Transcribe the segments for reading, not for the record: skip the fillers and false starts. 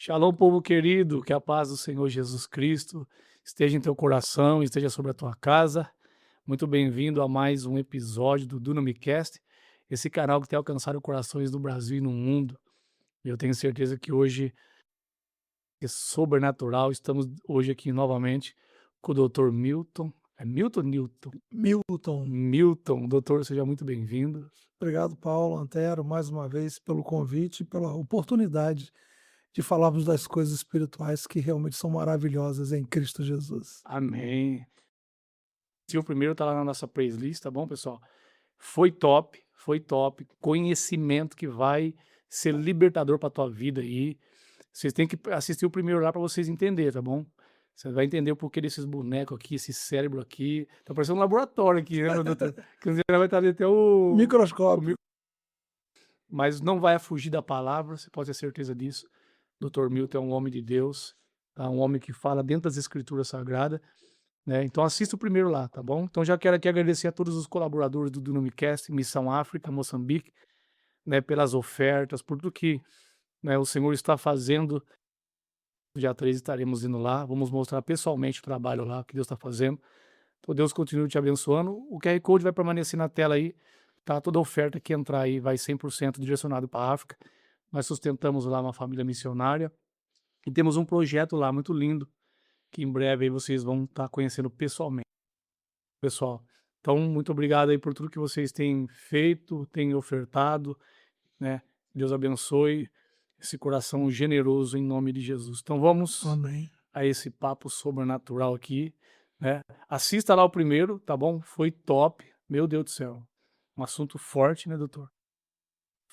Shalom, povo querido, que a paz do Senhor Jesus Cristo esteja em teu coração, esteja sobre a tua casa. Muito bem-vindo a mais um episódio do Dunamicast, esse canal que tem alcançado corações do Brasil e no mundo. E eu tenho certeza que hoje é sobrenatural. Estamos hoje aqui novamente com o Dr. Milton. É Milton ou Newton? Milton, Milton, doutor, seja muito bem-vindo. obrigado, Paulo Antero, mais uma vez pelo convite e pela oportunidade de falarmos das coisas espirituais que realmente são maravilhosas em Cristo Jesus. Amém. Se o primeiro tá lá na nossa playlist, tá bom, pessoal? Foi top, foi top. Conhecimento que vai ser libertador para tua vida aí. Vocês têm que assistir o primeiro lá para vocês entenderem, tá bom? Você vai entender o porquê desses bonecos aqui, esse cérebro aqui. Tá parecendo um laboratório aqui, né, meu doutor? Que um dia vai estar ali até o Microscópio. mas não vai fugir da palavra, você pode ter certeza disso. Dr. Milton é um homem de Deus, tá? Um homem que fala dentro das escrituras sagradas, né? Então assista o primeiro lá, tá bom? Então já quero aqui agradecer a todos os colaboradores do Dunamicast, Missão África, Moçambique, né, pelas ofertas, por tudo que, né, o Senhor está fazendo. Dia 13 estaremos indo lá, vamos mostrar pessoalmente o trabalho lá, o que Deus está fazendo. Então Deus continue te abençoando. O QR Code vai permanecer na tela aí, tá? Toda oferta que entrar aí vai 100% direcionado para a África. Nós sustentamos lá uma família missionária e temos um projeto lá muito lindo, que em breve aí vocês vão estar conhecendo pessoalmente, pessoal. Então, muito obrigado aí por tudo que vocês têm feito, têm ofertado, né? Deus abençoe esse coração generoso em nome de Jesus. Então vamos Amém. a esse papo sobrenatural aqui, né? Assista lá o primeiro, tá bom? Foi top. Meu Deus do céu. Um assunto forte, né, doutor?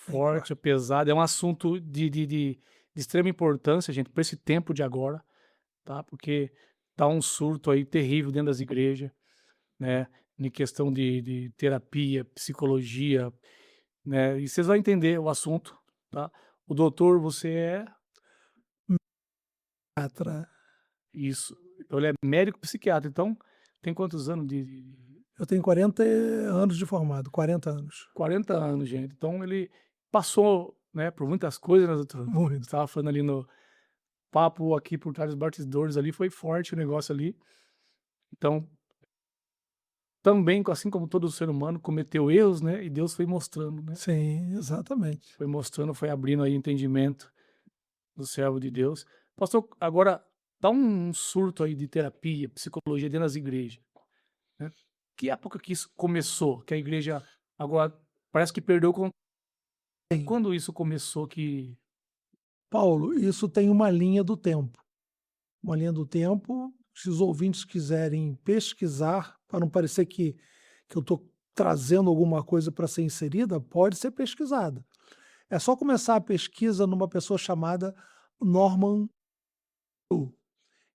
Bem forte. Forte, pesado. É um assunto de extrema importância, gente, para esse tempo de agora, tá? Porque tá um surto aí terrível dentro das igrejas, né? Em questão de terapia, psicologia, né? E vocês vão entender o assunto, tá? O doutor, você é Psiquiatra. isso. Então ele é médico psiquiatra. Então, tem quantos anos de Eu tenho 40 anos de formado, 40 anos. 40 anos, gente. Então ele passou, né, por muitas coisas, né, doutor? Você Muito. estava falando ali no papo aqui por trás dos bastidores ali, foi forte o negócio ali. Então, também, assim como todo ser humano, cometeu erros, né, e Deus foi mostrando, né? Sim, exatamente. Foi mostrando, foi abrindo aí entendimento do servo de Deus. Pastor, agora dá um surto aí de terapia, psicologia dentro das igrejas, né? Que época que isso começou? Que a igreja agora parece que perdeu o controle. Sim. Quando isso começou que Paulo, isso tem uma linha do tempo. Uma linha do tempo, se os ouvintes quiserem pesquisar, para não parecer que eu estou trazendo alguma coisa para ser inserida, pode ser pesquisada. É só começar a pesquisa numa pessoa chamada Norman Lu.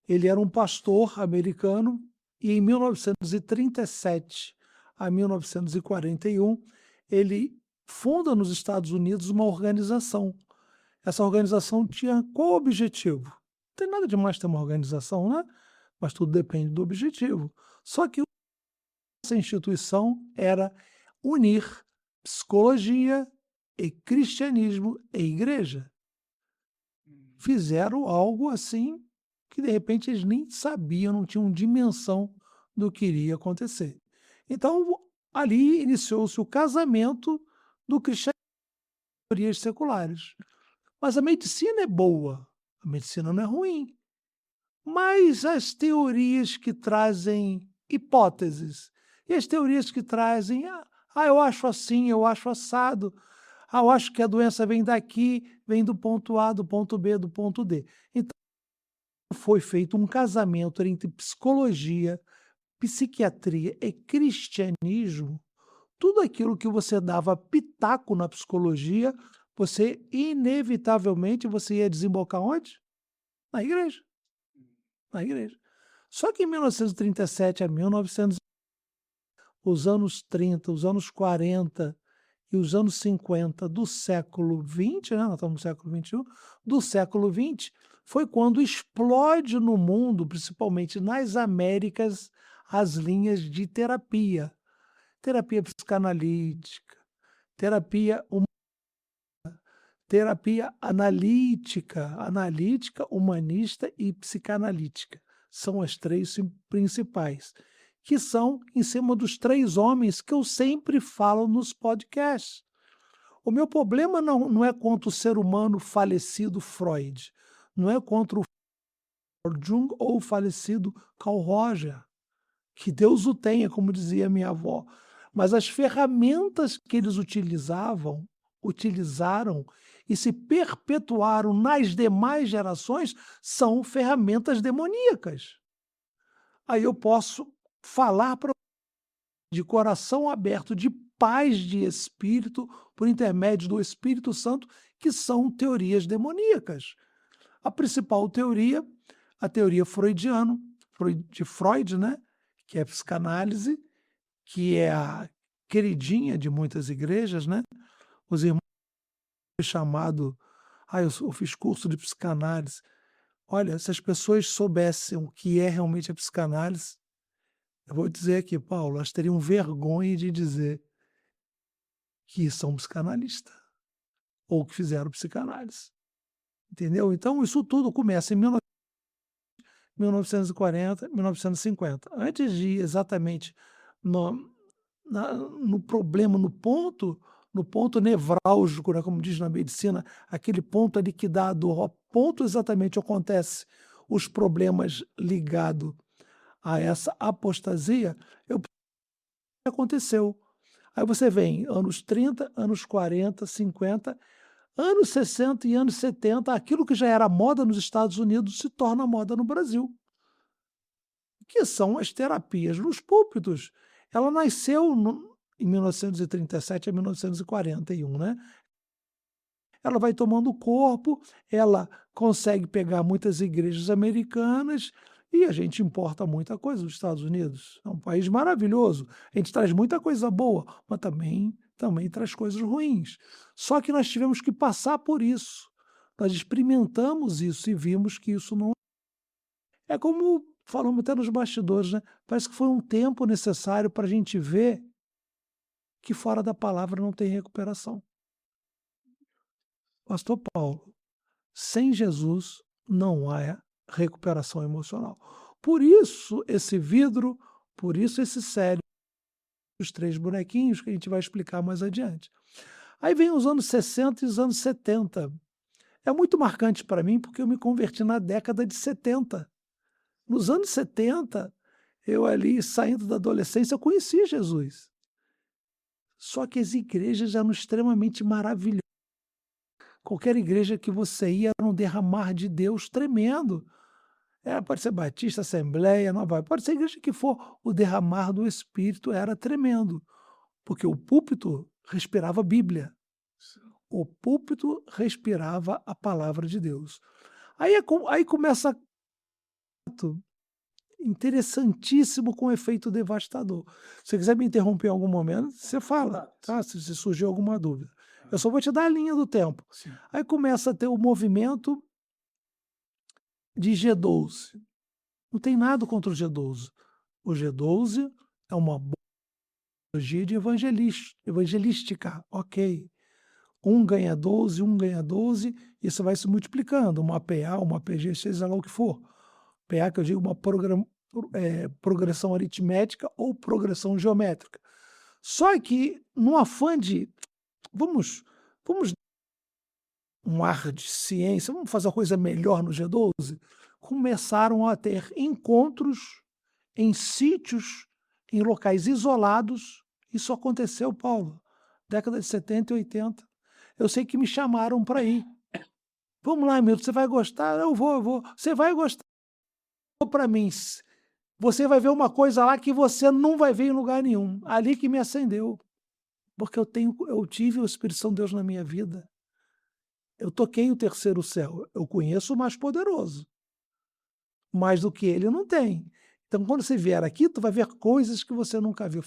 Ele era um pastor americano e em 1937 a 1941 ele funda nos Estados Unidos uma organização. Essa organização tinha qual objetivo? Não tem nada de mais ter uma organização, né? Mas tudo depende do objetivo. Só que essa instituição era unir psicologia e cristianismo e igreja. Fizeram algo assim que de repente eles nem sabiam, não tinham dimensão do que iria acontecer. Então, ali iniciou-se o casamento do cristianismo com teorias seculares. Mas a medicina é boa, a medicina não é ruim. Mas as teorias que trazem hipóteses, e as teorias que trazem, eu acho assim, eu acho assado, eu acho que a doença vem daqui, vem do ponto A, do ponto B, do ponto D. Então, foi feito um casamento entre psicologia, psiquiatria e cristianismo. Tudo aquilo que você dava pitaco na psicologia, você inevitavelmente você ia desembocar onde? Na igreja, na igreja. Só que em 1937 a 1900, os anos 30, os anos 40 e os anos 50 do século 20, né, nós estamos no século 21, do século 20, foi quando explode no mundo, principalmente nas Américas, as linhas de terapia. Terapia psicanalítica, terapia Terapia analítica, humanista e psicanalítica. São as 3 principais, que são em cima dos 3 homens que eu sempre falo nos podcasts. O meu problema não é contra o ser humano falecido Freud, não é contra o Jung ou o falecido Carl Roger, que Deus o tenha, como dizia minha avó, mas as ferramentas que eles utilizaram e se perpetuaram nas demais gerações são ferramentas demoníacas. Aí eu posso falar de coração aberto, de paz de espírito, por intermédio do Espírito Santo, que são teorias demoníacas. A principal teoria, a teoria freudiana, de Freud, né? Que é a psicanálise, que é a queridinha de muitas igrejas, né? Os irmãos chamado, eu fiz curso de psicanálise. Olha, se as pessoas soubessem o que é realmente a psicanálise, eu vou dizer aqui, Paulo, elas teriam vergonha de dizer que são psicanalistas ou que fizeram psicanálise, entendeu? Então isso tudo começa em 1940, 1950. Antes de ir exatamente no no problema, no ponto nevrálgico, né, como diz na medicina, aquele ponto ali que dá a dor, ao ponto exatamente acontece os problemas ligado a essa apostasia, eu aconteceu. Aí você vem anos 30, anos 40, 50, anos 60 e anos 70, aquilo que já era moda nos Estados Unidos se torna moda no Brasil, que são as terapias nos púlpitos. Ela nasceu em 1937 a 1941, né? Ela vai tomando corpo, ela consegue pegar muitas igrejas americanas e a gente importa muita coisa dos Estados Unidos. É um país maravilhoso. A gente traz muita coisa boa, mas também traz coisas ruins. Só que nós tivemos que passar por isso. Nós experimentamos isso e vimos que isso não é como falamos até nos bastidores, né? Parece que foi um tempo necessário para a gente ver que fora da palavra não tem recuperação. Pastor Paulo, sem Jesus não há recuperação emocional. Por isso esse vidro, por isso esse sério, os 3 bonequinhos que a gente vai explicar mais adiante. Aí vem os anos 60 e os anos 70. É muito marcante para mim porque eu me converti na década de 70. Nos anos 70, eu ali saindo da adolescência, eu conheci Jesus. Só que as igrejas eram extremamente maravilhosas. Qualquer igreja que você ia era um derramar de Deus tremendo. Pode ser Batista, Assembleia, Nova, pode ser a igreja que for, o derramar do Espírito era tremendo, porque o púlpito respirava Bíblia, o púlpito respirava a palavra de Deus. Aí começa interessantíssimo com efeito devastador. Se você quiser me interromper em algum momento, você fala, tá? Se surgir alguma dúvida. Eu só vou te dar a linha do tempo. Sim. Aí começa a ter o movimento de G12. Não tem nada contra o G12. O G12 é uma boa teologia de evangelística, ok. Um ganha 12, um ganha 12, isso vai se multiplicando. Uma PA, uma PG, seja lá o que for. PA que eu digo uma progressão aritmética ou progressão geométrica. Só que no afã de vamos um ar de ciência, vamos fazer uma coisa melhor no G12, começaram a ter encontros em sítios, em locais isolados. Isso aconteceu, Paulo, década de 70 e 80. Eu sei que me chamaram para ir. Vamos lá, Milton, você vai gostar? Eu vou. Você vai gostar. Para mim, você vai ver uma coisa lá que você não vai ver em lugar nenhum. Ali que me acendeu. Porque eu tive o Espírito Santo de Deus na minha vida. Eu toquei o terceiro céu. Eu conheço o mais poderoso. Mais do que ele não tem. Então, quando você vier aqui, tu vai ver coisas que você nunca viu.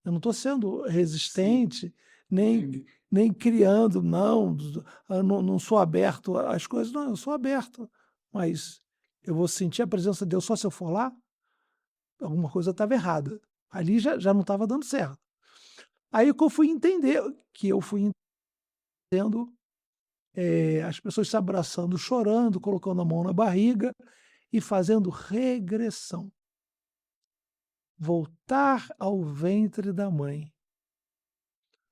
Eu não estou sendo resistente, nem criando, não sou aberto às coisas. Não, eu sou aberto. Mas eu vou sentir a presença de Deus só se eu for lá? Alguma coisa estava errada. Ali já não estava dando certo. Aí que eu fui entender, Tendo, as pessoas se abraçando, chorando, colocando a mão na barriga e fazendo regressão. Voltar ao ventre da mãe.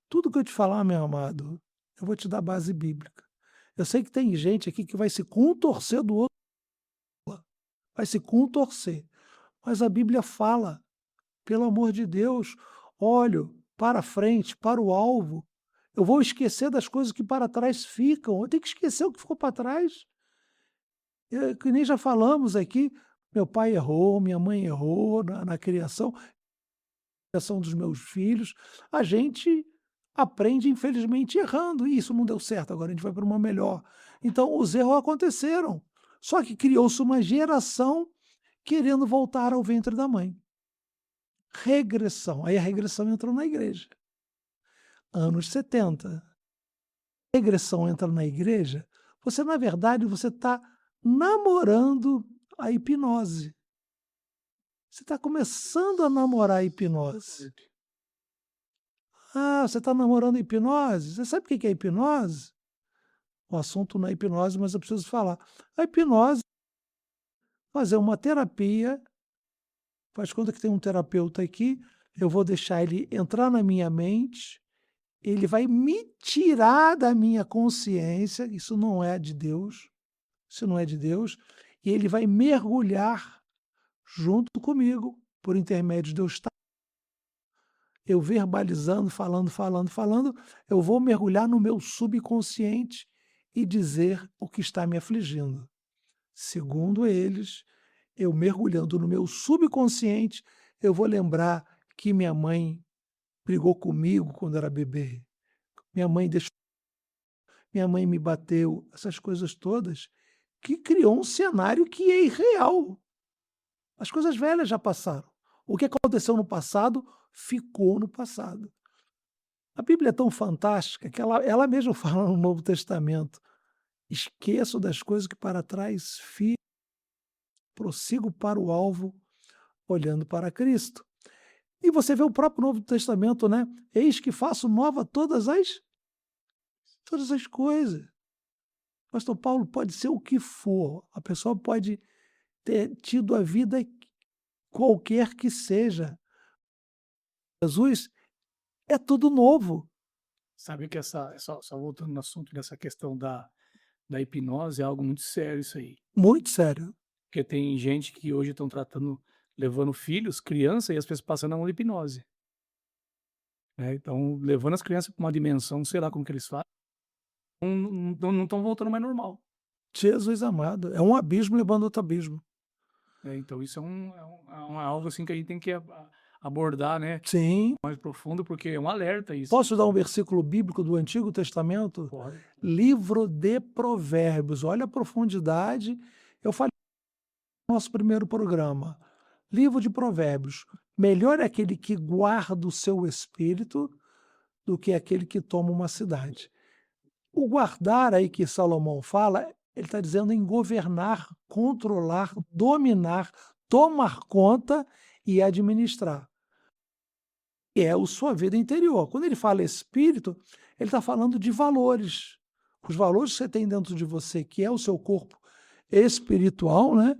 Tudo que eu te falar, meu amado, eu vou te dar base bíblica. Eu sei que tem gente aqui que vai se contorcer do outro, vai se contorcer, mas a Bíblia fala, pelo amor de Deus, olho para frente, para o alvo. Eu vou esquecer das coisas que para trás ficam. Eu tenho que esquecer o que ficou para trás. Que nem já falamos aqui, meu pai errou, minha mãe errou na criação dos meus filhos. A gente aprende, infelizmente, errando. E isso não deu certo, agora a gente vai para uma melhor. Então, os erros aconteceram. Só que criou-se uma geração querendo voltar ao ventre da mãe. Regressão. Aí a regressão entrou na igreja. Anos 70. Regressão entra na igreja. Você, na verdade, você está namorando a hipnose. Você está começando a namorar a hipnose. Ah, você está namorando a hipnose? Você sabe o que é hipnose? O assunto não é hipnose, mas eu preciso falar. A hipnose é fazer uma terapia, faz conta que tem um terapeuta aqui, eu vou deixar ele entrar na minha mente, ele vai me tirar da minha consciência, isso não é de Deus, isso não é de Deus, e ele vai mergulhar junto comigo, por intermédio de eu estar, eu verbalizando, falando, eu vou mergulhar no meu subconsciente e dizer o que está me afligindo. Segundo eles, eu mergulhando no meu subconsciente, eu vou lembrar que minha mãe brigou comigo quando era bebê, minha mãe deixou, minha mãe me bateu, essas coisas todas, que criou um cenário que é irreal. As coisas velhas já passaram. O que aconteceu no passado, ficou no passado. A Bíblia é tão fantástica que ela mesma fala no Novo Testamento: esqueço das coisas que para trás fico, prossigo para o alvo, olhando para Cristo. E você vê o próprio Novo Testamento, né? Eis que faço nova todas as coisas. Pastor Paulo, pode ser o que for, a pessoa pode ter tido a vida qualquer que seja. Jesus é tudo novo, Sabe que só voltando no assunto dessa questão da hipnose, é algo muito sério isso aí. muito sério. Porque tem gente que hoje estão levando filhos, criança, e as pessoas passando a mão de hipnose, né. Então, levando as crianças para uma dimensão, sei lá como que eles fazem, não estão voltando mais normal, Jesus amado, é um abismo levando outro abismo. né. Então isso é algo, assim, que a gente tem que abordar, né, Sim. mais profundo, porque é um alerta isso. Posso dar um versículo bíblico do Antigo Testamento? Pode. Livro de Provérbios, olha a profundidade. Eu falei no nosso primeiro programa. Livro de Provérbios. Melhor é aquele que guarda o seu espírito do que aquele que toma uma cidade. O guardar aí que Salomão fala, ele está dizendo em governar, controlar, dominar, tomar conta e administrar. E é a sua vida interior. Quando ele fala espírito, ele está falando de valores. Os valores que você tem dentro de você, que é o seu corpo espiritual, né?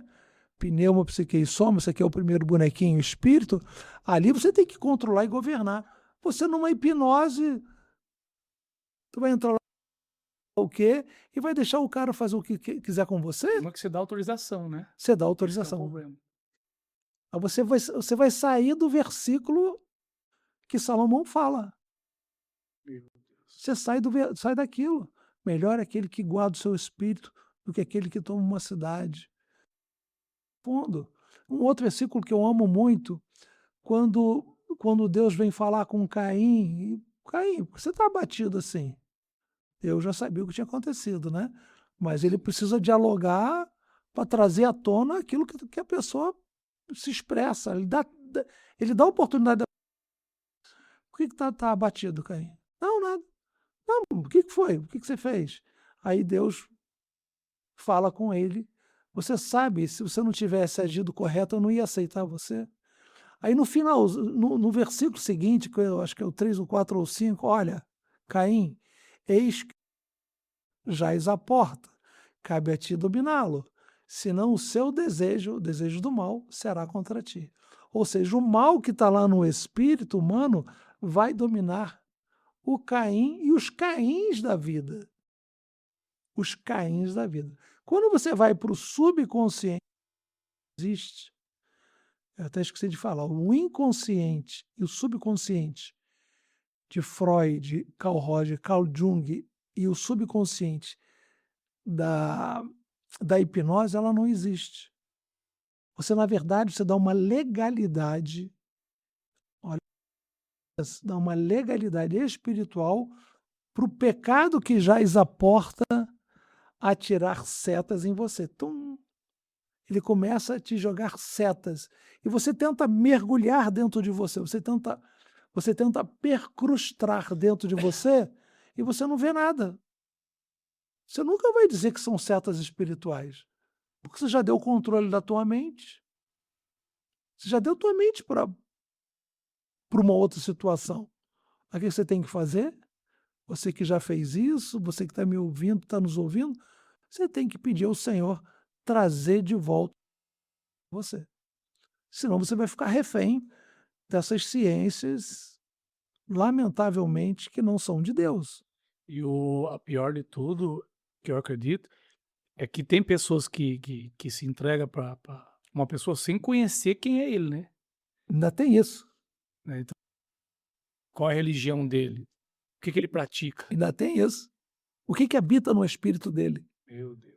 Pneuma, psique e soma, isso aqui é o primeiro bonequinho, espírito. Ali você tem que controlar e governar. Você numa hipnose, tu vai entrar lá o quê? E vai deixar o cara fazer o que quiser com você? Uma que você dá autorização, né. Você dá Esse é o autorização. problema. Aí você vai sair do versículo que Salomão fala. Meu Deus. Você sai daquilo. Melhor é aquele que guarda o seu espírito do que aquele que toma uma cidade. Fundo. Um outro versículo que eu amo muito, quando Deus vem falar com Caim, Caim, por que você está abatido assim? Eu já sabia o que tinha acontecido, né? Mas ele precisa dialogar para trazer à tona aquilo que a pessoa se expressa. Ele dá oportunidade. Por que está abatido, Caim? Não, nada. Não, o que foi? O que você fez? Aí Deus fala com ele. Você sabe, se você não tivesse agido correto, eu não ia aceitar você. Aí no final, no versículo seguinte, que eu acho que é o 3, o 4 ou 5, olha, Caim, eis que jaz à porta, cabe a ti dominá-lo, senão o desejo do mal, será contra ti. Ou seja, o mal que está lá no espírito humano vai dominar o Caim e os Caíns da vida. Os Caíns da vida. Quando você vai para o subconsciente, existe. Eu até esqueci de falar, o inconsciente e o subconsciente de Freud, Carl Roger, Carl Jung e o subconsciente da, da hipnose, ela não existe. Você, na verdade, você dá uma legalidade, olha, dá uma legalidade espiritual para o pecado que jaz à porta a tirar setas em você. Tum, ele começa a te jogar setas. E você tenta mergulhar dentro de você, você tenta percrustar dentro de você e você não vê nada. Você nunca vai dizer que são setas espirituais, porque você já deu o controle da tua mente. Você já deu tua mente para uma outra situação. O que você tem que fazer? Você que já fez isso, você que está me ouvindo, está nos ouvindo, você tem que pedir ao Senhor trazer de volta você. Senão você vai ficar refém dessas ciências, lamentavelmente, que não são de Deus. E a pior de tudo, que eu acredito, é que tem pessoas que se entregam para uma pessoa sem conhecer quem é ele, né? Ainda tem isso, Então, qual a religião dele? O que ele pratica? ainda tem isso. O que habita no espírito dele? Meu Deus.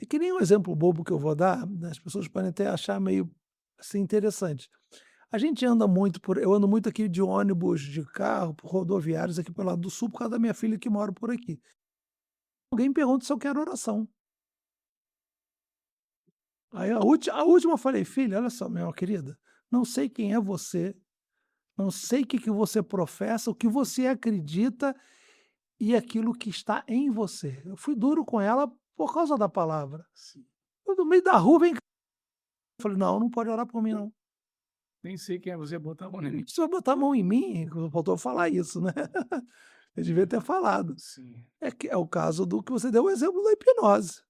É que nem um exemplo bobo que eu vou dar, né, as pessoas podem até achar meio assim, interessante. A gente anda muito eu ando muito aqui de ônibus, de carro, por rodoviários aqui pelo lado do sul, por causa da minha filha que mora por aqui. Alguém pergunta se eu quero oração. Aí a última eu falei: "Filha, olha só, minha querida, não sei quem é você, não sei o que que você professa, o que você acredita e aquilo que está em você". Eu fui duro com ela por causa da palavra. Sim. Eu no meio da rua, vem cá. Eu falei: "Não, não pode orar por mim não. Nem sei quem é você, botar a mão em mim. Se você botar a mão em mim", faltou falar isso, né. Eu devia ter falado. Sim. É o caso do que você deu o exemplo da hipnose.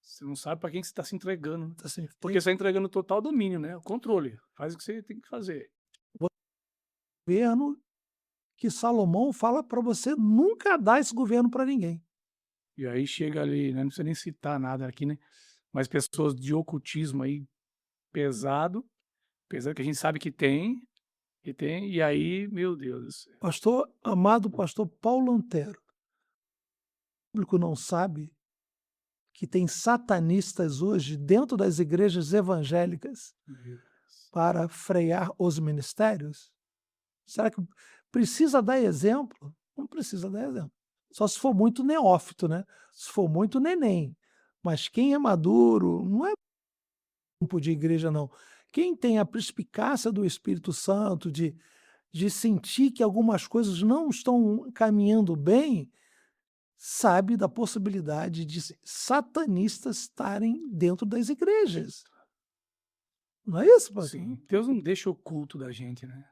Você não sabe para quem que você está se entregando, né? Assim, Porque você está entregando total domínio, né? O controle. Faz o que você tem que fazer. governo que Salomão fala para você nunca dar esse governo para ninguém. E aí chega ali, né? Não precisa nem citar nada aqui, né? Mas pessoas de ocultismo aí pesado, pesado que a gente sabe e aí, meu Deus do céu. Amado pastor Paulo Antero, o público não sabe que tem satanistas hoje dentro das igrejas evangélicas Meu Deus. para frear os ministérios? Será que precisa dar exemplo? Não precisa dar exemplo. Só se for muito neófito, né? Se for muito neném. Mas quem é maduro, não é grupo de igreja, não. Quem tem a perspicácia do Espírito Santo, de sentir que algumas coisas não estão caminhando bem, sabe da possibilidade de satanistas estarem dentro das igrejas. Não é isso, pastor? Sim, Deus não deixa oculto da gente, né?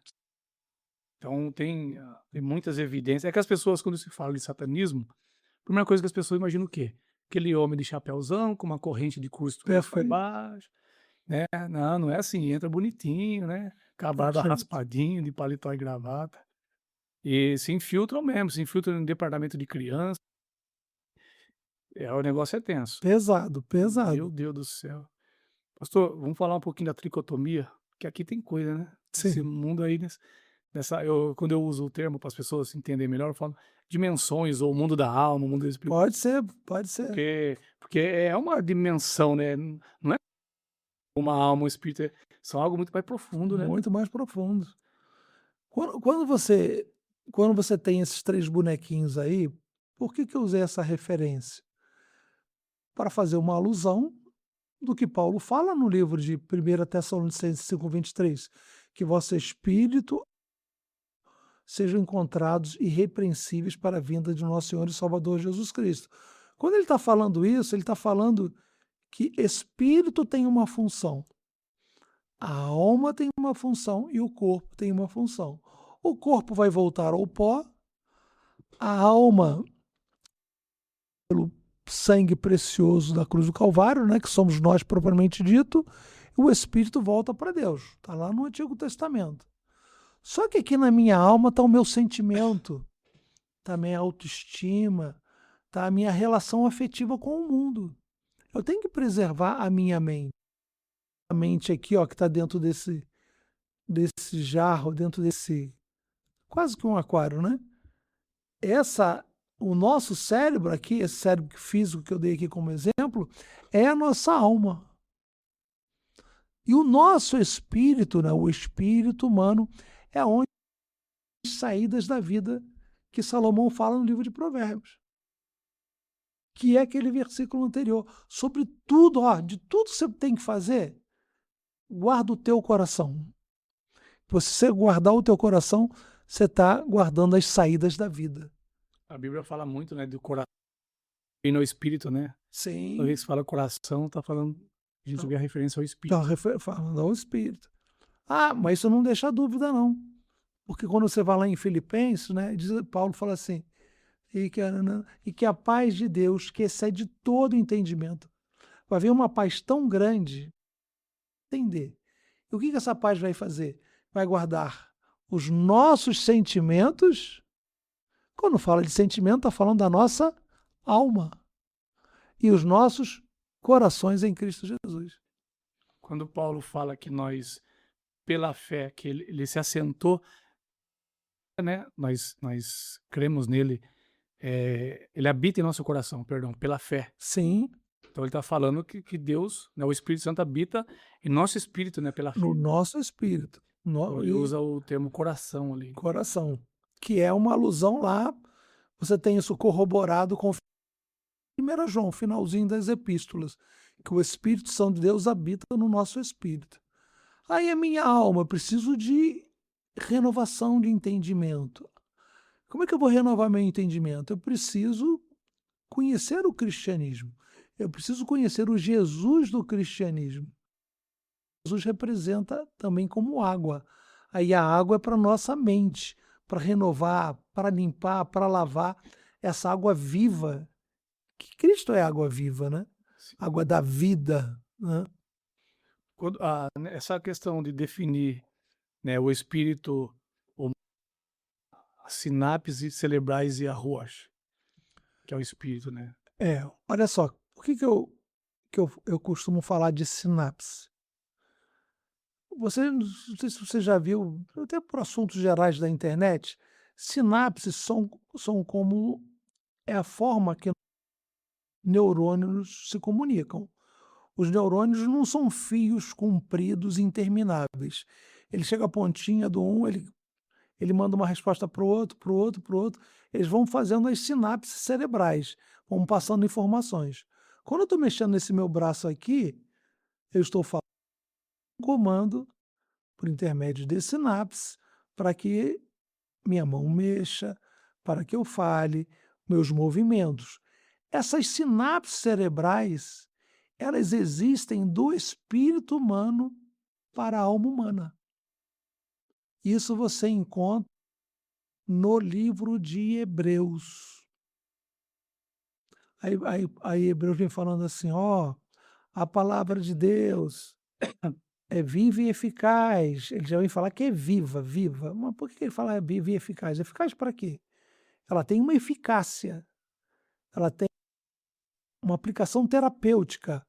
Então tem muitas evidências. É que as pessoas, quando se fala de satanismo, a primeira coisa que as pessoas imaginam o quê? Aquele homem de chapéuzão, com uma corrente de cruz para Perfeito. baixo, né? Não, não é assim, entra bonitinho, né? Com a barba Perfeito. raspadinha, de paletó e gravata. E se infiltram mesmo, se infiltram no departamento de criança. O negócio é tenso. Pesado, Meu pesado. Deus do céu. Pastor, vamos falar um pouquinho da tricotomia, que aqui tem coisa, né? Esse Sim. mundo aí, quando eu uso o termo para as pessoas entenderem melhor, eu falo dimensões, ou o mundo da alma, o mundo do espírito, Pode ser, pode ser. porque é uma dimensão, né? Não é uma alma, um espírito, são algo muito mais profundo, né? Muito mais profundo. Quando você tem esses 3 bonequinhos aí, por que eu usei essa referência? Para fazer uma alusão do que Paulo fala no livro de 1 Tessalonicenses 5:23, que vosso espírito sejam encontrados irrepreensíveis para a vinda de nosso Senhor e Salvador Jesus Cristo. Quando ele está falando isso, ele está falando que espírito tem uma função, a alma tem uma função e o corpo tem uma função. O corpo vai voltar ao pó, a alma sangue precioso da cruz do Calvário, né, que somos nós propriamente dito, e o espírito volta para Deus. Está lá no Antigo Testamento. Só que aqui na minha alma está o meu sentimento, está a minha autoestima, está a minha relação afetiva com o mundo. Eu tenho que preservar a minha mente. A mente aqui, ó, que está dentro desse jarro, dentro desse quase que um aquário, né? O nosso cérebro aqui, esse cérebro físico que eu dei aqui como exemplo, é a nossa alma. E o nosso espírito, né, o espírito humano, é onde as saídas da vida que Salomão fala no livro de Provérbios. Que é aquele versículo anterior. Sobre tudo, ó, de tudo que você tem que fazer, guarda o teu coração. Se você guardar o teu coração, você está guardando as saídas da vida. A Bíblia fala muito, né, do coração e no espírito, né? Toda Sim. vez que fala coração, tá falando, a gente vê a referência ao espírito. Então, falando ao espírito. Ah, mas isso não deixa dúvida, não. Porque quando você vai lá em Filipenses, né, Paulo fala assim, e que a paz de Deus, que excede todo entendimento, vai haver uma paz tão grande, entender. E o que essa paz vai fazer? Vai guardar os nossos sentimentos. Quando fala de sentimento, está falando da nossa alma. E os nossos corações em Cristo Jesus. Quando Paulo fala que nós, pela fé, que ele se assentou, né? Nós cremos nele, ele habita em nosso coração, perdão, pela fé. Sim, Então ele está falando que Deus, né, o Espírito Santo habita em nosso espírito, né, pela fé. no nosso espírito. Então ele usa o termo coração ali. Coração. Que é uma alusão lá, você tem isso corroborado com 1 João, finalzinho das epístolas, que o Espírito Santo de Deus habita no nosso espírito. Aí a minha alma, eu preciso de renovação de entendimento. Como é que eu vou renovar meu entendimento? Eu preciso conhecer o cristianismo. Eu preciso conhecer o Jesus do cristianismo. Jesus representa também como água. Aí a água é para nossa mente, para renovar, para limpar, para lavar essa água viva. Que Cristo é água viva, né? Água da vida, né? Essa questão de definir, né, o espírito, as sinapses cerebrais e a ruach, que é o espírito, né? Olha só, por que eu costumo falar de sinapse? Não sei se você já viu, até por assuntos gerais da internet, sinapses são como é a forma que neurônios se comunicam. Os neurônios não são fios compridos intermináveis. Ele chega à pontinha do um, ele manda uma resposta para o outro, para o outro, para o outro. Eles vão fazendo as sinapses cerebrais, vão passando informações. Quando eu estou mexendo nesse meu braço aqui, eu estou falando um comando por intermédio de sinapses para que minha mão mexa, para que eu fale, meus movimentos. Essas sinapses cerebrais, elas existem do espírito humano para a alma humana. Isso você encontra no livro de Hebreus. Aí Hebreus vem falando assim, ó, a palavra de Deus é viva e eficaz. Ele já vem falar que é viva, viva. Mas por que ele fala viva e eficaz? Eficaz para quê? Ela tem uma eficácia. Ela tem uma aplicação terapêutica.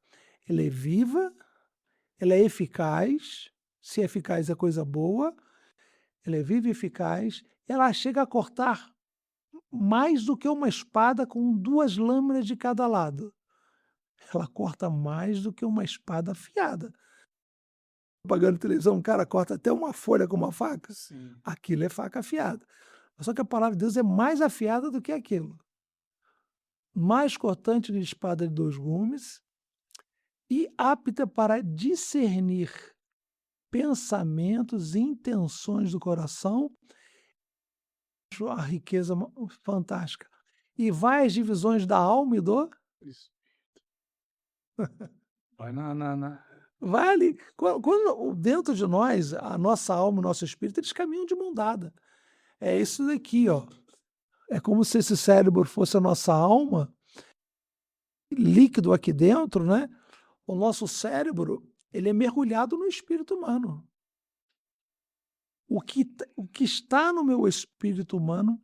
Ela é viva, ela é eficaz. Se eficaz é coisa boa. Ela é viva e eficaz. Ela chega a cortar mais do que uma espada com 2 lâminas de cada lado. Ela corta mais do que uma espada afiada. Pagando televisão, um cara corta até uma folha com uma faca. Sim. Aquilo é faca afiada. Só que a palavra de Deus é mais afiada do que aquilo. Mais cortante que espada de 2 gumes e apta para discernir pensamentos e intenções do coração. A riqueza fantástica. E vai às divisões da alma e do... Isso. Vai na... Vai ali. Quando dentro de nós, a nossa alma e o nosso espírito, eles caminham de mão dada. É isso daqui, ó. É como se esse cérebro fosse a nossa alma líquido aqui dentro, né, o nosso cérebro, ele é mergulhado no espírito humano. O que está no meu espírito humano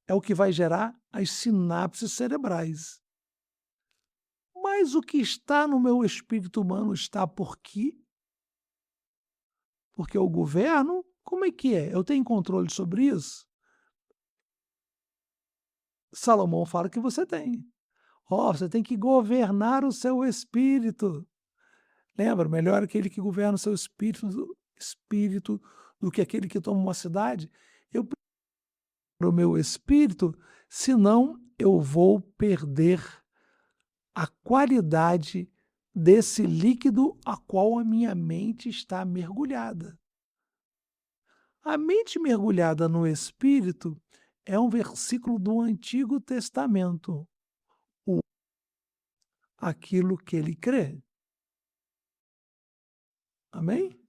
é o que vai gerar as sinapses cerebrais. Mas o que está no meu espírito humano está porque eu governo? Como é que é? Eu tenho controle sobre isso? Salomão fala que você tem. Ó, você tem que governar o seu espírito. Lembra? Melhor aquele que governa o seu espírito do que aquele que toma uma cidade. Eu preparo o meu espírito, senão eu vou perder a qualidade desse líquido a qual a minha mente está mergulhada. A mente mergulhada no espírito é um versículo do Antigo Testamento. O aquilo que ele crê. Amém?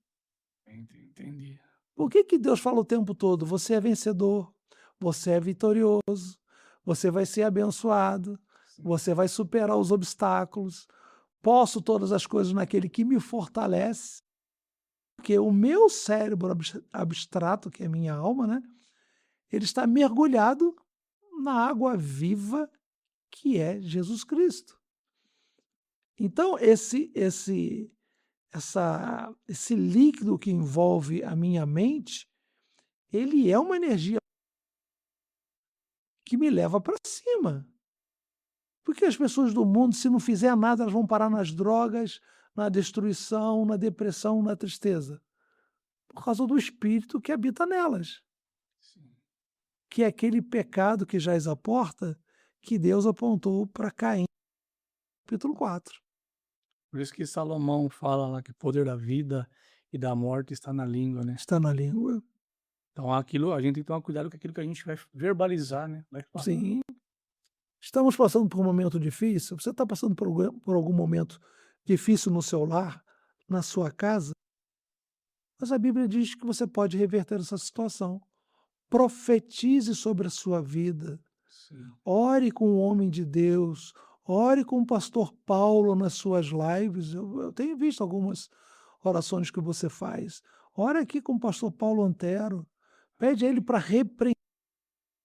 Entendi. Por que Deus fala o tempo todo: "Você é vencedor, você é vitorioso, você vai ser abençoado, Sim. você vai superar os obstáculos, posso todas as coisas naquele que me fortalece", porque o meu cérebro abstrato, que é a minha alma, né, ele está mergulhado na água viva que é Jesus Cristo. Então esse líquido que envolve a minha mente, ele é uma energia que me leva para cima. Porque as pessoas do mundo, se não fizer nada, elas vão parar nas drogas, na destruição, na depressão, na tristeza. Por causa do espírito que habita nelas, Sim. que é aquele pecado que jaz à porta, que Deus apontou para Caim, capítulo 4. Por isso que Salomão fala lá que o poder da vida e da morte está na língua, né. Está na língua. Então aquilo a gente tem que tomar cuidado com aquilo que a gente vai verbalizar, né, vai falar. Sim. Estamos passando por um momento difícil. Você está passando por algum momento difícil no seu lar, na sua casa? Mas a Bíblia diz que você pode reverter essa situação. Profetize sobre a sua vida. Sim. Ore com o homem de Deus. Ore com o pastor Paulo nas suas lives. Eu tenho visto algumas orações que você faz. Ore aqui com o pastor Paulo Antero. Pede a ele para repreender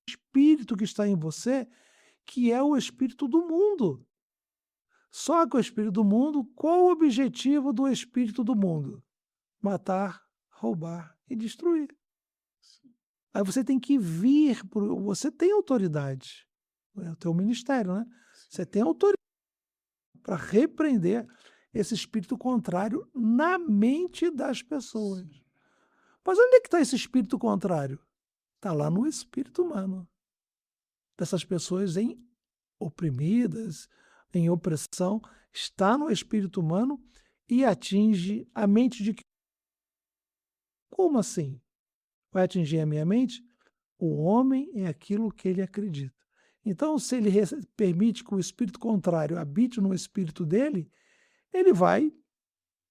o espírito que está em você, que é o espírito do mundo. Só que o espírito do mundo, qual o objetivo do espírito do mundo? Matar, roubar e destruir. Aí você tem que vir, você tem autoridade, é o teu ministério, né? Você Sim. tem autoridade para repreender esse espírito contrário na mente das pessoas. Sim. Mas onde é que está esse espírito contrário? Está lá no espírito humano, dessas pessoas oprimidas, em opressão, está no espírito humano e atinge a mente de que. Como assim? Vai atingir a minha mente? O homem é aquilo que ele acredita. Então, se ele permite que o espírito contrário habite no espírito dele, ele vai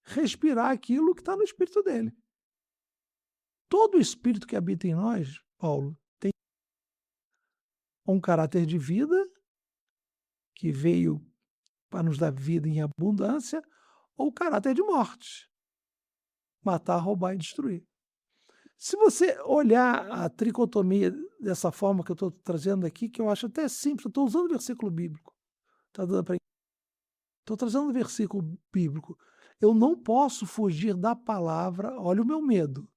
respirar aquilo que está no espírito dele. Todo espírito que habita em nós, Paulo, tem um caráter de vida, que veio para nos dar vida em abundância, ou caráter de morte, matar, roubar e destruir. Se você olhar a tricotomia dessa forma que eu estou trazendo aqui, que eu acho até simples, eu estou usando versículo bíblico. Tá dando para. Estou trazendo um versículo bíblico. Eu não posso fugir da palavra, olha o meu medo,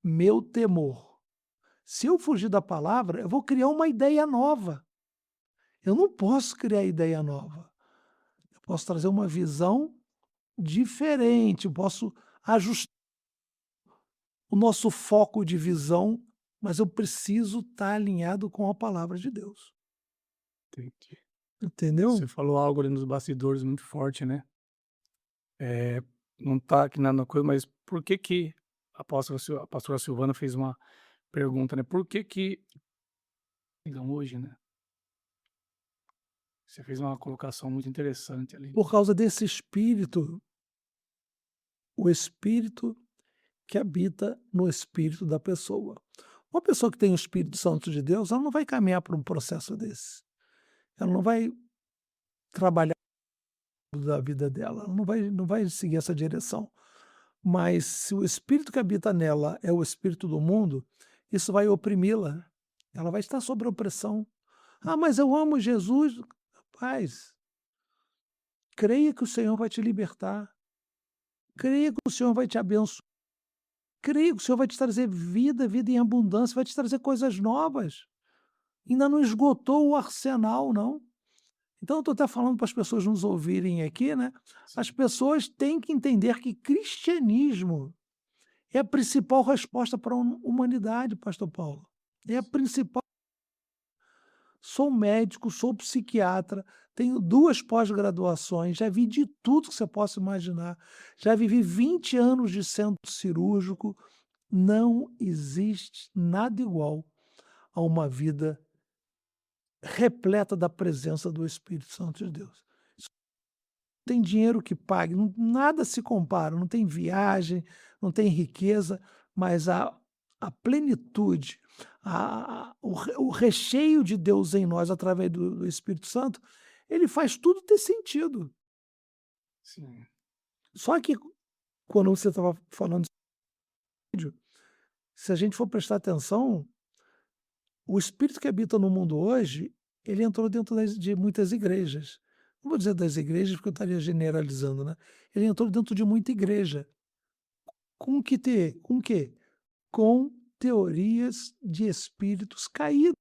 meu temor. Se eu fugir da palavra, eu vou criar uma ideia nova. Eu não posso criar ideia nova. Eu posso trazer uma visão diferente, eu posso ajustar o nosso foco de visão, mas eu preciso estar alinhado com a palavra de Deus. Entendi. Entendeu? Você falou algo ali nos bastidores muito forte, né. Eh, não tá aqui na coisa, mas por que que a pastora Silvana fez uma pergunta, né, por que que então hoje, né. Você fez uma colocação muito interessante ali. Por causa desse espírito, o espírito que habita no espírito da pessoa. Uma pessoa que tem o Espírito Santo de Deus, ela não vai caminhar por um processo desse. Ela não vai trabalhar da vida dela, ela não vai seguir essa direção. Mas se o espírito que habita nela é o espírito do mundo, isso vai oprimi-la. Ela vai estar sob opressão. "Ah, mas eu amo Jesus". Rapaz, creia que o Senhor vai te libertar, creia que o Senhor vai te abençoar, creia que o Senhor vai te trazer vida, vida em abundância, vai te trazer coisas novas. Ainda não esgotou o arsenal não. Então eu estou até falando para as pessoas nos ouvirem aqui, né, as Sim. pessoas têm que entender que cristianismo é a principal resposta para a humanidade, pastor Paulo. É a principal. Sou médico, sou psiquiatra, tenho 2 pós-graduações, já vi de tudo que você possa imaginar, já vivi 20 anos de centro cirúrgico, não existe nada igual a uma vida repleta da presença do Espírito Santo de Deus. Tem dinheiro que pague, nada se compara, não tem viagem, não tem riqueza, mas a plenitude, o recheio de Deus em nós através do Espírito Santo, ele faz tudo ter sentido. Sim. Só que quando você estava falando de, se a gente for prestar atenção, o espírito que habita no mundo hoje, ele entrou dentro de muitas igrejas. Não vou dizer das igrejas, porque eu estaria generalizando, né? Ele entrou dentro de muita igreja. Com o quê? Com teorias de espíritos caídos,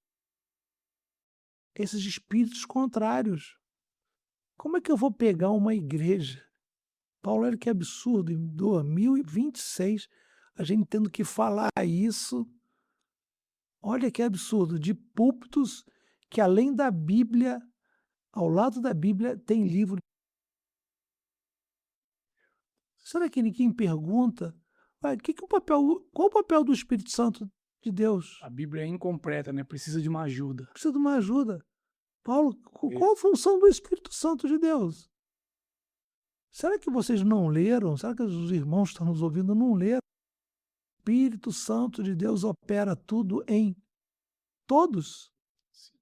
esses espíritos contrários. Como é que eu vou pegar uma igreja? Paulo, olha que absurdo, em 2026, a gente tendo que falar isso, olha que absurdo, de púlpitos que além da Bíblia, ao lado da Bíblia tem livro. Será que ninguém pergunta: "Ué, qual o papel do Espírito Santo de Deus? A Bíblia é incompleta, né, precisa de uma ajuda. Precisa de uma ajuda". Paulo, E qual a função do Espírito Santo de Deus? Será que vocês não leram? Será que os irmãos que estão nos ouvindo não leram? O Espírito Santo de Deus opera tudo em todos. sim,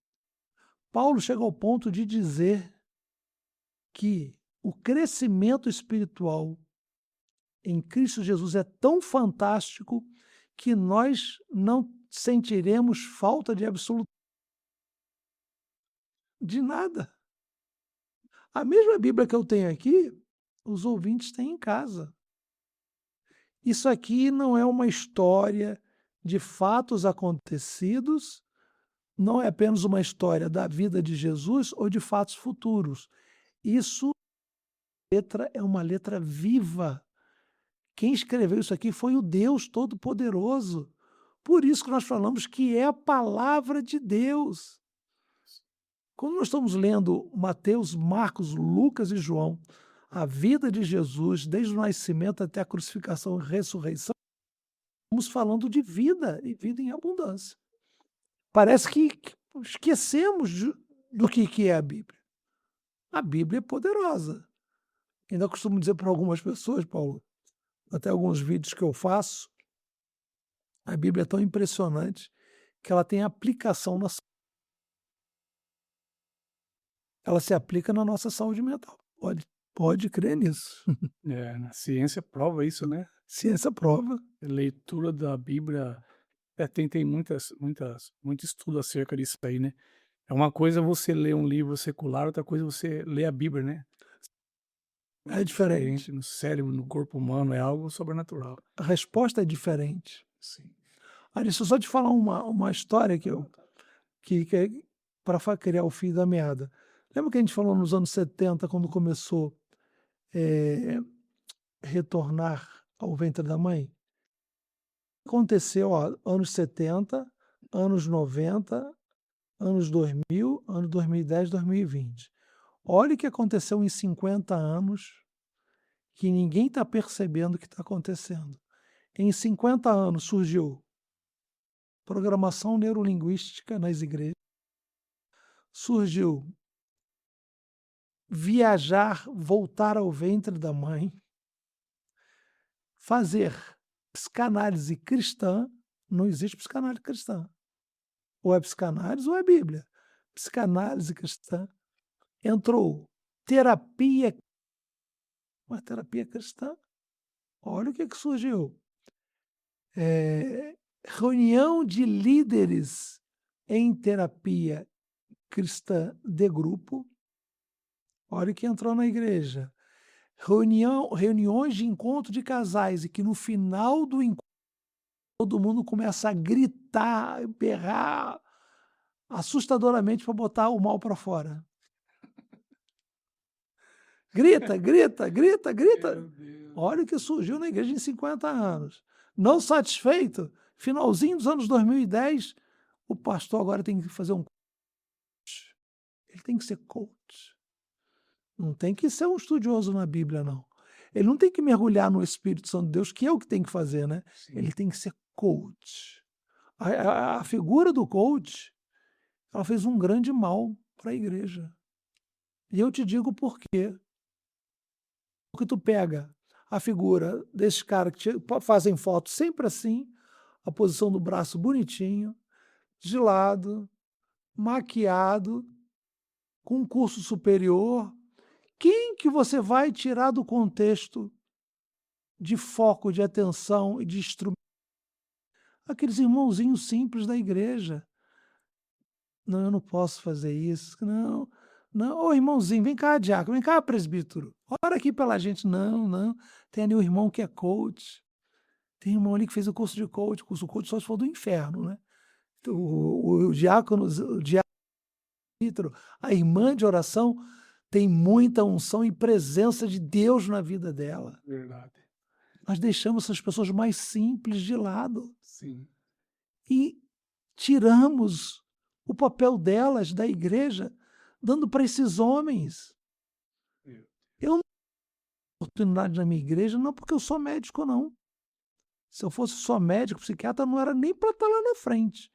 Paulo chega ao ponto de dizer que o crescimento espiritual em Cristo Jesus é tão fantástico que nós não sentiremos falta de absoluto de nada. A mesma Bíblia que eu tenho aqui, os ouvintes têm em casa. Isso aqui não é uma história de fatos acontecidos, não é apenas uma história da vida de Jesus ou de fatos futuros. Isso letra é uma letra viva. Quem escreveu isso aqui foi o Deus Todo-Poderoso. Por isso que nós falamos que é a palavra de Deus. Quando nós estamos lendo Mateus, Marcos, Lucas e João, a vida de Jesus, desde o nascimento até a crucificação e ressurreição, estamos falando de vida e vida em abundância. Parece que esquecemos do que é a Bíblia. A Bíblia é poderosa. Ainda costumo dizer para algumas pessoas, Paulo, até alguns vídeos que eu faço, a Bíblia é tão impressionante que ela tem aplicação ela se aplica na nossa saúde mental. Pode crer nisso. a ciência prova isso, né. Ciência prova. Leitura da Bíblia, tem muito estudo acerca disso aí, né. É uma coisa você ler um livro secular, outra coisa você ler a Bíblia, né. É Muito diferente. diferente no cérebro, no corpo humano, é algo sobrenatural. A resposta é diferente. Sim. Ah, deixa eu só te falar uma história que é para criar o fio da meada. Lembra que a gente falou nos anos 70 quando começou, eh, retornar ao ventre da mãe? Aconteceu, ó, anos 70, anos 90, anos 2000, ano 2010, 2020. Olha o que aconteceu em 50 anos, que ninguém está percebendo o que está acontecendo. Em 50 anos surgiu programação neurolinguística nas igrejas, surgiu viajar, voltar ao ventre da mãe, fazer psicanálise cristã, não existe psicanálise cristã. Ou é psicanálise ou é Bíblia. Psicanálise cristã, entrou terapia Uma terapia cristã. Olha o que surgiu. Eh, Reunião de líderes em terapia cristã de grupo. Olha o que entrou na igreja. Reuniões de encontro de casais e que no final do encontro todo mundo começa a gritar, berrar assustadoramente para botar o mal para fora. Grita, grita, grita, grita. Meu Deus. Olha o que surgiu na igreja em 50 anos. Não satisfeito, finalzinho dos anos 2010, o pastor agora tem que fazer um coach. Ele tem que ser coach. Não tem que ser um estudioso na Bíblia, não. Ele não tem que mergulhar no Espírito Santo de Deus, que é o que tem que fazer, né? Sim. Ele tem que ser coach. A figura do coach, ela fez um grande mal para a igreja. E eu te digo por quê. Porque tu pega a figura desses caras que fazem foto sempre assim, a posição do braço bonitinho, de lado, maquiado, com um curso superior. Quem que você vai tirar do contexto de foco, de atenção e de instrumento? Aqueles irmãozinhos simples da igreja. Não, eu não posso fazer isso. Não, não. Ô, irmãozinho, vem cá, diácono, vem cá, presbítero. Ora aqui pela gente. Não, não. Tem ali o irmão que é coach. Tem irmão ali que fez o curso de coach. O curso de coach só se for do inferno, né? O diácono, o diácono, a irmã de oração tem muita unção e presença de Deus na vida dela. Verdade. Nós deixamos essas pessoas mais simples de lado Sim. e tiramos o papel delas da igreja, dando para esses homens. Meu. Eu não tenho oportunidade na minha igreja, não porque eu sou médico, não. Se eu fosse só médico, psiquiatra, não era nem para estar lá na frente.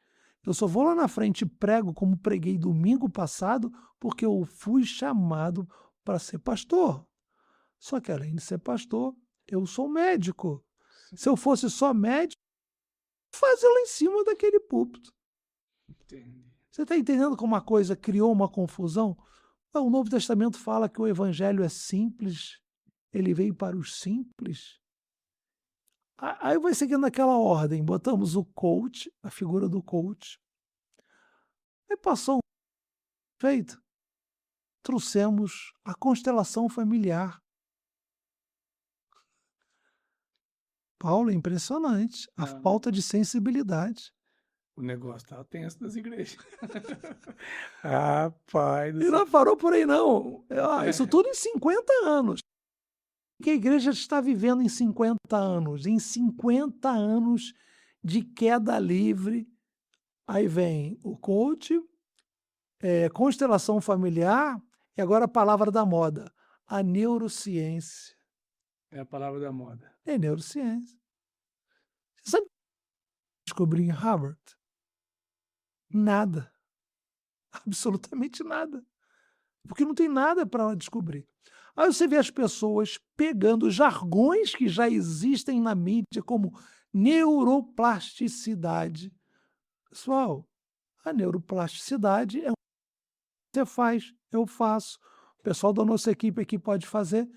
Eu só vou lá na frente e prego como preguei domingo passado, porque eu fui chamado para ser pastor. Só que além de ser pastor, eu sou médico. Sim. Se eu fosse só médico, fazer lá em cima daquele púlpito. Entendi. Você está entendendo como uma coisa criou uma confusão? O Novo Testamento fala que o evangelho é simples, ele veio para os simples. Aí vai seguindo aquela ordem, botamos o coach, a figura do coach. Aí passou um feito, trouxemos a constelação familiar. Paulo, é impressionante, a Não, falta de sensibilidade. o negócio tá tenso das igrejas. Rapaz do E céu. não parou por aí não. Isso É. tudo em 50 anos. O que a igreja está vivendo em 50 anos? Em 50 anos de queda livre. Aí vem o coach, constelação familiar e agora a palavra da moda, a neurociência. É a palavra da moda. É neurociência. Você sabe o que eu descobri em Harvard? Nada. Absolutamente nada. Porque não tem nada para descobrir. Aí você vê as pessoas pegando jargões que já existem na mídia, como neuroplasticidade. Pessoal, a neuroplasticidade é o que você faz, eu faço, o pessoal da nossa equipe aqui pode fazer,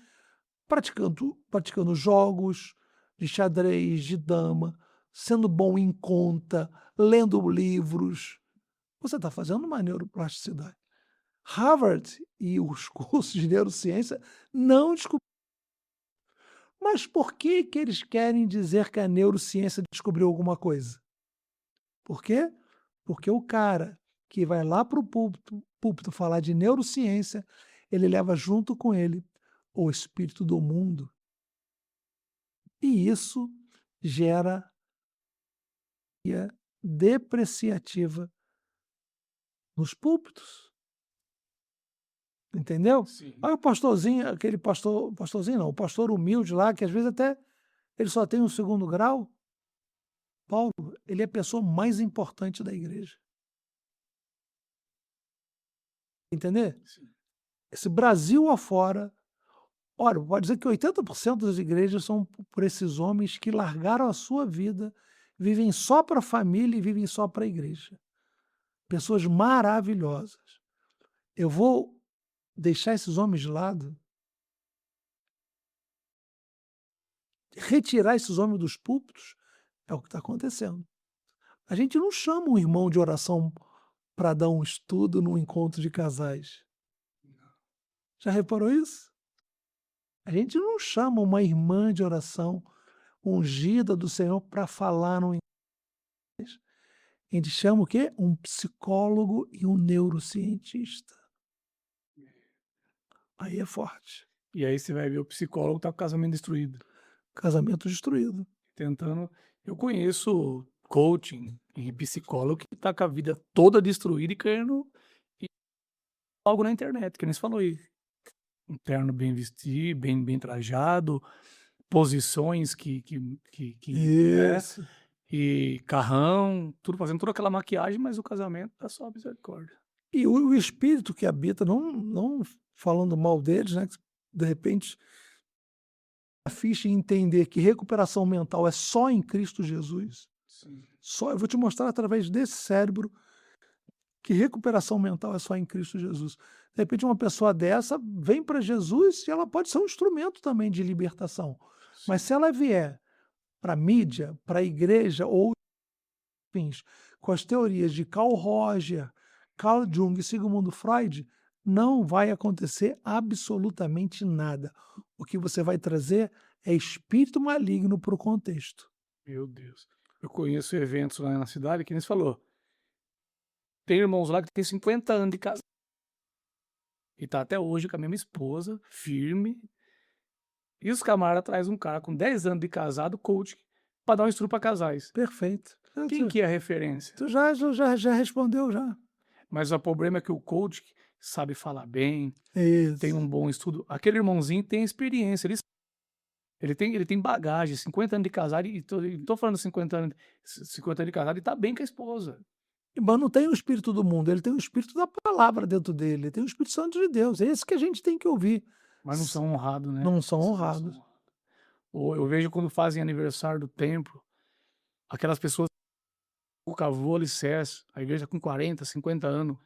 praticando jogos de xadrez, de dama, sendo bom em conta, lendo livros. Você está fazendo uma neuroplasticidade. Harvard e os cursos de neurociência não descobriram. Mas por que que eles querem dizer que a neurociência descobriu alguma coisa? Por quê? Porque o cara que vai lá para o púlpito falar de neurociência, ele leva junto com ele o espírito do mundo. E isso gera depreciativa nos púlpitos. Entendeu? Sim. Aí o pastorzinho, aquele pastorzinho não, o pastor humilde lá, que às vezes até ele só tem um segundo grau, Paulo, ele é a pessoa mais importante da igreja. Entender? Sim. Esse Brasil afora, olha, pode dizer que 80% das igrejas são por esses homens que largaram a sua vida, vivem só para a família e vivem só para a igreja. Pessoas maravilhosas. Eu vou deixar esses homens de lado retirar esses homens dos púlpitos, é o que está acontecendo. A gente não chama um irmão de oração para dar um estudo num encontro de casais. Já reparou isso? A gente não chama uma irmã de oração ungida do Senhor para falar num encontro. A gente chama o quê? Um psicólogo e um neurocientista. Aí é forte. E aí você vai ver o psicólogo tá com o casamento destruído, Casamento destruído. tentando. Eu conheço coaching e psicólogo que tá com a vida toda destruída e querendo algo na internet, que nem você falou aí. Um terno bem vestido, bem trajado, posições né, Isso. e carrão, tudo fazendo toda aquela maquiagem, mas o casamento tá só misericórdia. E o espírito que habita, não falando mal deles, né, que de repente a ficha e entender que recuperação mental é só em Cristo Jesus, Sim. só eu vou te mostrar através desse cérebro que recuperação mental é só em Cristo Jesus. De repente uma pessoa dessa vem para Jesus e ela pode ser um instrumento também de libertação, mas Sim. se ela vier para a mídia, para a igreja ou fins, com as teorias de Carl Roger, Carl Jung e Sigmund Freud, não vai acontecer absolutamente nada. O que você vai trazer é espírito maligno para o contexto. Meu Deus. Eu conheço eventos lá na cidade que nem você falou. Tem irmãos lá que tem 50 anos de casado e tá até hoje com a mesma esposa, firme. E os camaradas traz um cara com 10 anos de casado, coach, pra dar um estudo pra casais. Perfeito. Quem que é a referência? Tu já respondeu já. Mas o problema é que o coach sabe falar bem, tem Isso. um bom estudo. Aquele irmãozinho tem experiência, ele tem bagagem, 50 anos de casado, e não tô falando 50 anos de casado, e tá bem com a esposa. Mas não tem o espírito do mundo, ele tem o espírito da palavra dentro dele, ele tem o Espírito Santo de Deus. É esse que a gente tem que ouvir. Mas não são honrados, né? Não são Esses não são honrados. honrados. Ou eu vejo quando fazem aniversário do templo, aquelas pessoas que cavou alicerce, a igreja com 40, 50 anos,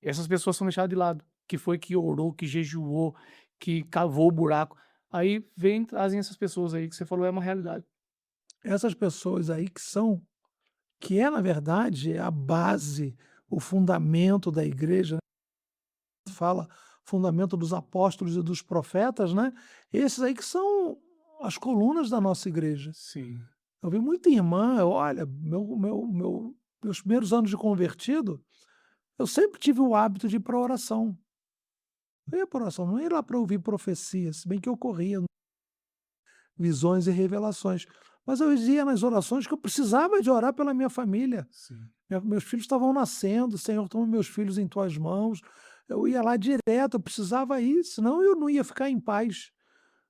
essas pessoas são deixadas de lado. Que foi que orou, que jejuou, que cavou o buraco. Aí vem, trazem essas pessoas aí que você falou, é uma realidade. Essas pessoas aí que é na verdade a base, o fundamento da igreja, né, fala fundamento dos apóstolos e dos profetas, né, esses aí que são as colunas da nossa igreja. Sim. Eu vi muita irmã, olha, meus primeiros anos de convertido, eu sempre tive o hábito de ir para oração. Eu ia para oração, não ia lá para ouvir profecias, se bem que ocorria visões e revelações. Mas eu ia nas orações que eu precisava de orar pela minha família. Sim. Meus filhos estavam nascendo, Senhor, toma meus filhos em tuas mãos. Eu ia lá direto, eu precisava ir, senão eu não ia ficar em paz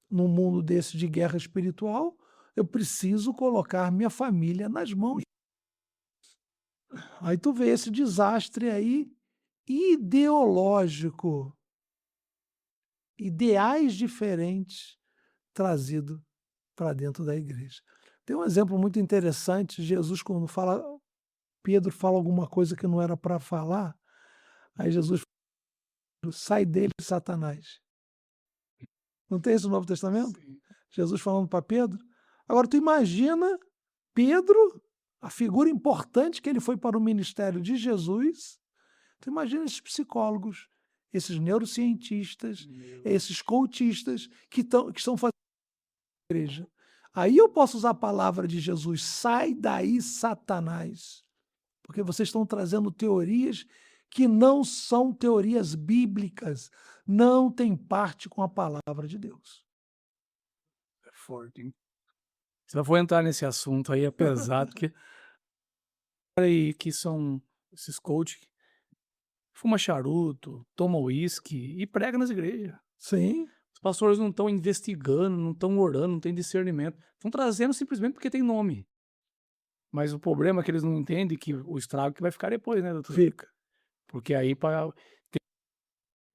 num mundo desse de guerra espiritual. Eu preciso colocar minha família nas mãos. Aí tu vê esse desastre aí ideológico, ideais diferentes trazido para dentro da igreja. Tem um exemplo muito interessante, Jesus quando fala Pedro fala alguma coisa que não era para falar, aí Jesus fala: "Sai dele, Satanás". Não tem isso no Novo Testamento? Sim. Jesus falando para Pedro. Agora tu imagina Pedro, a figura importante que ele foi para o ministério de Jesus, tu imagina esses psicólogos, esses neurocientistas, Meu. esses coachistas que estão fazendo a igreja. Aí eu posso usar a palavra de Jesus: "Sai daí, Satanás", porque vocês estão trazendo teorias que não são teorias bíblicas, não tem parte com a palavra de Deus. É forte, hein? Se eu for entrar nesse assunto aí, é pesado, porque aí que são esses coach, fuma charuto, toma uísque e prega nas igrejas. Sim, Os pastores não estão investigando, não estão orando, não têm discernimento. Estão trazendo simplesmente porque tem nome. Mas o problema é que eles não entendem que o estrago que vai ficar depois, né, doutor? fica Porque aí para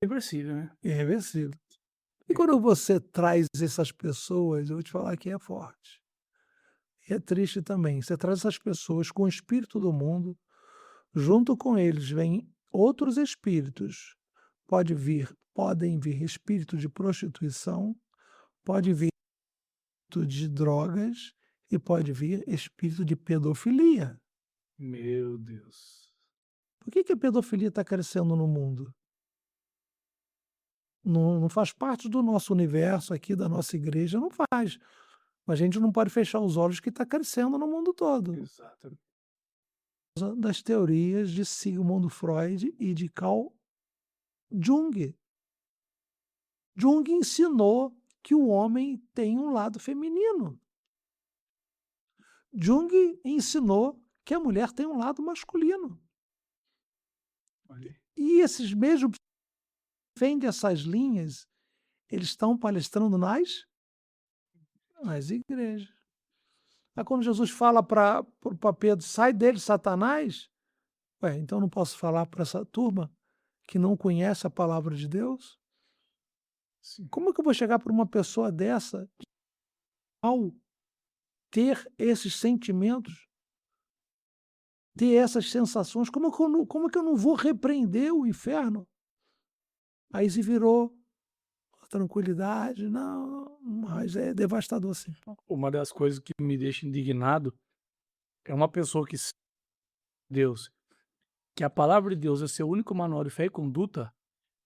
irreversível, né? irreversível. E quando você traz essas pessoas, eu vou te falar que é forte. E é triste também. Você traz essas pessoas com o espírito do mundo, junto com eles vêm outros espíritos. Podem vir espírito de prostituição, pode vir de drogas e pode vir espírito de pedofilia. Meu Deus. Por que a pedofilia está crescendo no mundo? Não faz parte do nosso universo aqui, da nossa igreja, não faz. Mas a gente não pode fechar os olhos que está crescendo no mundo todo. Exatamente. Das teorias de Sigmund Freud e de Carl Jung. Jung ensinou que o homem tem um lado feminino. Jung ensinou que a mulher tem um lado masculino. Olha aí. E esses mesmos que defendem essas linhas, eles estão palestrando nas igrejas. Aí quando Jesus fala para Pedro, sai dele, Satanás, ué, então não posso falar para essa turma que não conhece a palavra de Deus? Sim. Como é que eu vou chegar para uma pessoa dessa ao ter esses sentimentos, ter essas sensações? Como é que eu não vou repreender o inferno? Aí se virou tranquilidade, não, mas é devastador sim. Uma das coisas que me deixa indignado é uma pessoa que Deus, que a palavra de Deus é seu único manual de fé e conduta,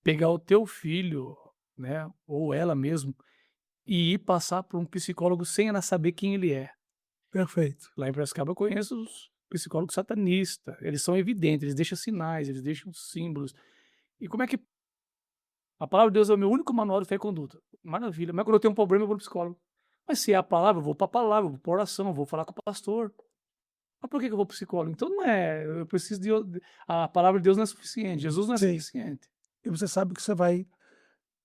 pegar o teu filho, né, ou ela mesmo, e ir passar por um psicólogo sem ela saber quem ele é. Perfeito. Lá em Piracicaba eu conheço os psicólogos satanistas, eles são evidentes, eles deixam sinais, eles deixam símbolos. E como é que a palavra de Deus é o meu único manual de fé e conduta? Maravilha, mas quando eu tenho um problema eu vou no psicólogo. Mas se é a palavra, eu vou para a palavra, eu vou para oração, eu vou falar com o pastor. Mas por que que eu vou para o psicólogo? Então não é, eu preciso a palavra de Deus não é suficiente, Jesus não é Sim. suficiente. E você sabe que você vai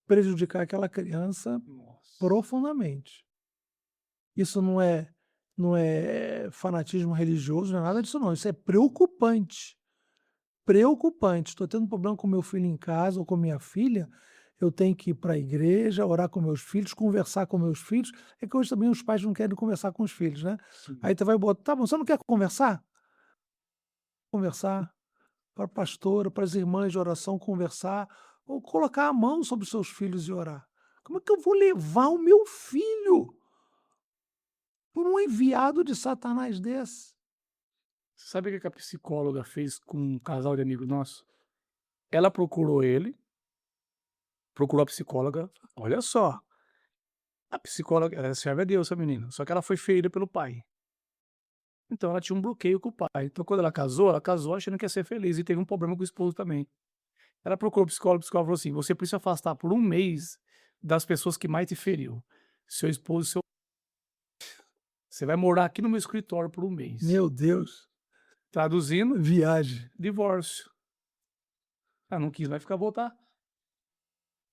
prejudicar aquela criança Nossa. profundamente. Isso não é fanatismo religioso, não é nada disso não, isso é preocupante. Preocupante. Estou tendo um problema com meu filho em casa ou com minha filha, eu tenho que ir para a igreja, orar com meus filhos, conversar com meus filhos. É que hoje também os pais não querem conversar com os filhos, né. Sim. Aí tu vai botar: "Tá bom, você não quer conversar? Conversar". Para a pastora, para as irmãs de oração conversar, ou colocar a mão sobre os seus filhos e orar. Como é que eu vou levar o meu filho por um enviado de Satanás desse? Sabe o que a psicóloga fez com um casal de amigo nosso? Ela procurou ele, procurou a psicóloga, olha só, a psicóloga, ela serve a Deus essa menina, só que ela foi ferida pelo pai. Então ela tinha um bloqueio com o pai. Então quando ela casou achando que ia ser feliz e teve um problema com o esposo também. Ela procurou o psicólogo falou assim: "Você precisa afastar por um mês das pessoas que mais te feriu. Seu esposo, você vai morar aqui no meu escritório por um mês". Meu Deus, Traduzindo, viagem. divórcio. Ela não quis mais ficar voltar.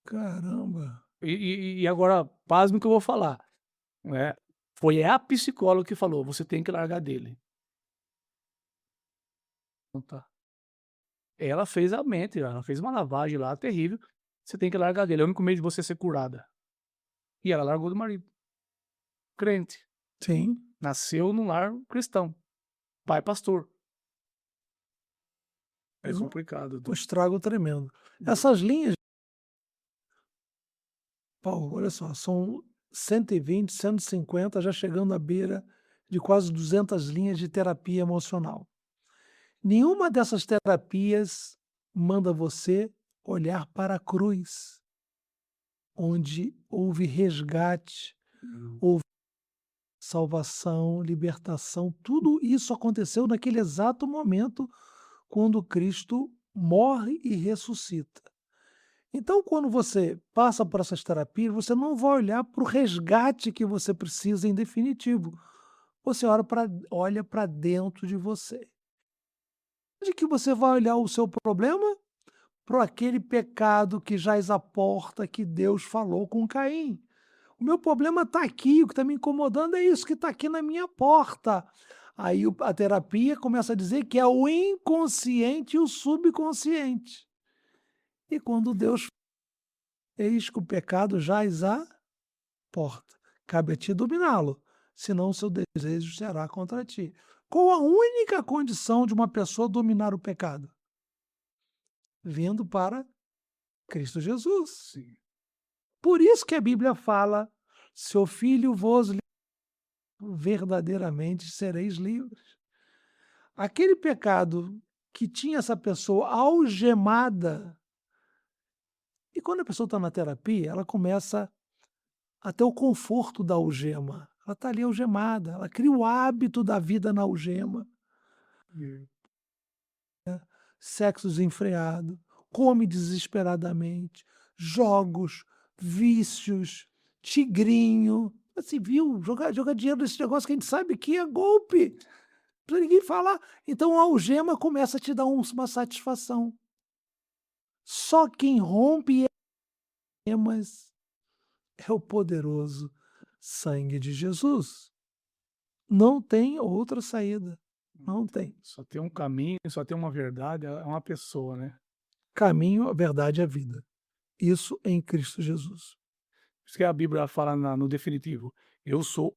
Caramba. E agora, pasme o que eu vou falar, né, foi a psicóloga que falou: "Você tem que largar dele". Então tá. Ela fez a mente, ela fez uma lavagem lá terrível, "Você tem que largar dele, é o único meio de você ser curada". E ela largou do marido, crente, Sim, nasceu num lar cristão, pai pastor. É fez um complicado, um Du. estrago tremendo. Essas linhas, Paulo, olha só, são 120, 150, já chegando à beira de quase 200 linhas de terapia emocional. Nenhuma dessas terapias manda você olhar para a cruz, onde houve resgate, Hum. houve salvação, libertação, tudo isso aconteceu naquele exato momento quando Cristo morre e ressuscita. Então, quando você passa por essas terapias, você não vai olhar para o resgate que você precisa em definitivo. Você olha para dentro de você. De que você vai olhar o seu problema para aquele pecado que jaz à porta que Deus falou com Caim. O meu problema está aqui, o que está me incomodando é isso que está aqui na minha porta. Aí a terapia começa a dizer que é o inconsciente e o subconsciente. E quando Deus, eis que o pecado jaz à porta, cabe a ti dominá-lo, senão o seu desejo será contra ti. Qual a única condição de uma pessoa dominar o pecado? Vindo para Cristo Jesus. Sim. Por isso que a Bíblia fala: seu filho vos verdadeiramente sereis livres. Aquele pecado que tinha essa pessoa algemada, e quando a pessoa está na terapia, ela começa a ter o conforto da algema. Ela está ali algemada, ela cria o hábito da vida na algema, Hum. sexo desenfreado, come desesperadamente, jogos, vícios, tigrinho. Assim, viu? Jogar dinheiro nesse negócio que a gente sabe que é golpe. Não precisa ninguém falar. Então a algema começa a te dar uma satisfação. Só quem rompe algemas é o poderoso sangue de Jesus. Não tem outra saída. Não tem. Só tem um caminho, só tem uma verdade, é uma pessoa, né. Caminho, a verdade e a vida. Isso em Cristo Jesus. Por isso que a Bíblia fala no definitivo: "Eu sou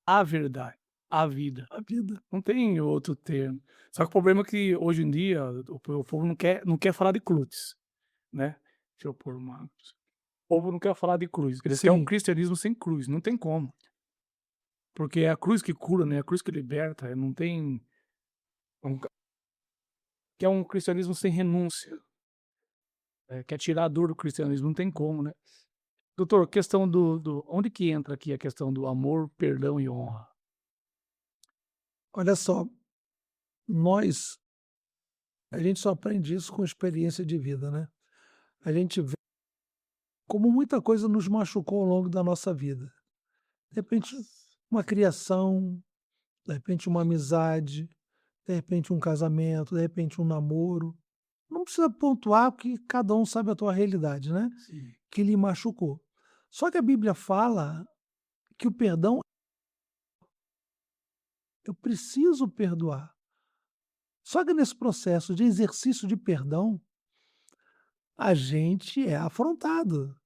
a verdade, a vida". A vida. Não tem outro termo. Só que o problema é que hoje em dia o povo não quer falar de cruz, né. Deixa eu pôr uma o povo não quer falar de cruz, eles querem um Sim. cristianismo sem cruz, não tem como. Porque é a cruz que cura, né, a cruz que liberta, não tem um ca que é um cristianismo sem renúncia, quer tirar a dor do cristianismo, não tem como, né. Doutor, questão do onde que entra aqui a questão do amor, perdão e honra? Olha só, nós a gente só aprende isso com experiência de vida, né. A gente vê como muita coisa nos machucou ao longo da nossa vida. De repente, uma criação, de repente uma amizade, de repente um casamento, de repente um namoro. Não precisa pontuar, porque cada um sabe a tua realidade, né, Sim. que lhe machucou. Só que a Bíblia fala que o perdão eu preciso perdoar. Só que nesse processo de exercício de perdão, a gente é afrontado.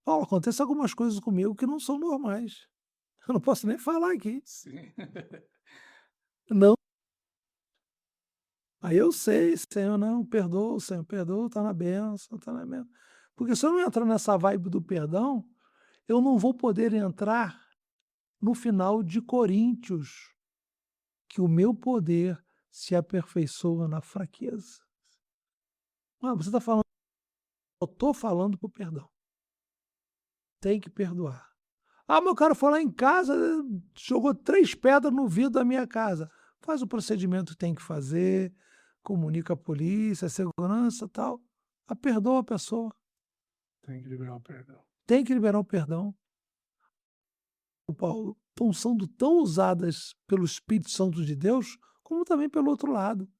Ó, acontece algumas coisas comigo que não são normais. Eu não posso nem falar aqui. Sim. Não. Aí eu sei, Senhor, não, perdoa, Senhor, perdoa, tá na bênção, tá na bênção. Porque se eu não entrar nessa vibe do perdão, eu não vou poder entrar no final de Coríntios, que o meu poder se aperfeiçoa na fraqueza. Ah, você está falando, eu estou falando para o perdão. Tem que perdoar. Ah, meu cara foi lá em casa, jogou 3 pedras no vidro da minha casa. Faz o procedimento que tem que fazer, comunica a polícia, a segurança, tal. Ah, perdoa a pessoa. Tem que liberar o perdão. Tem que liberar o perdão. O Paulo, estão sendo tão usadas pelo Espírito Santo de Deus, como também pelo outro lado.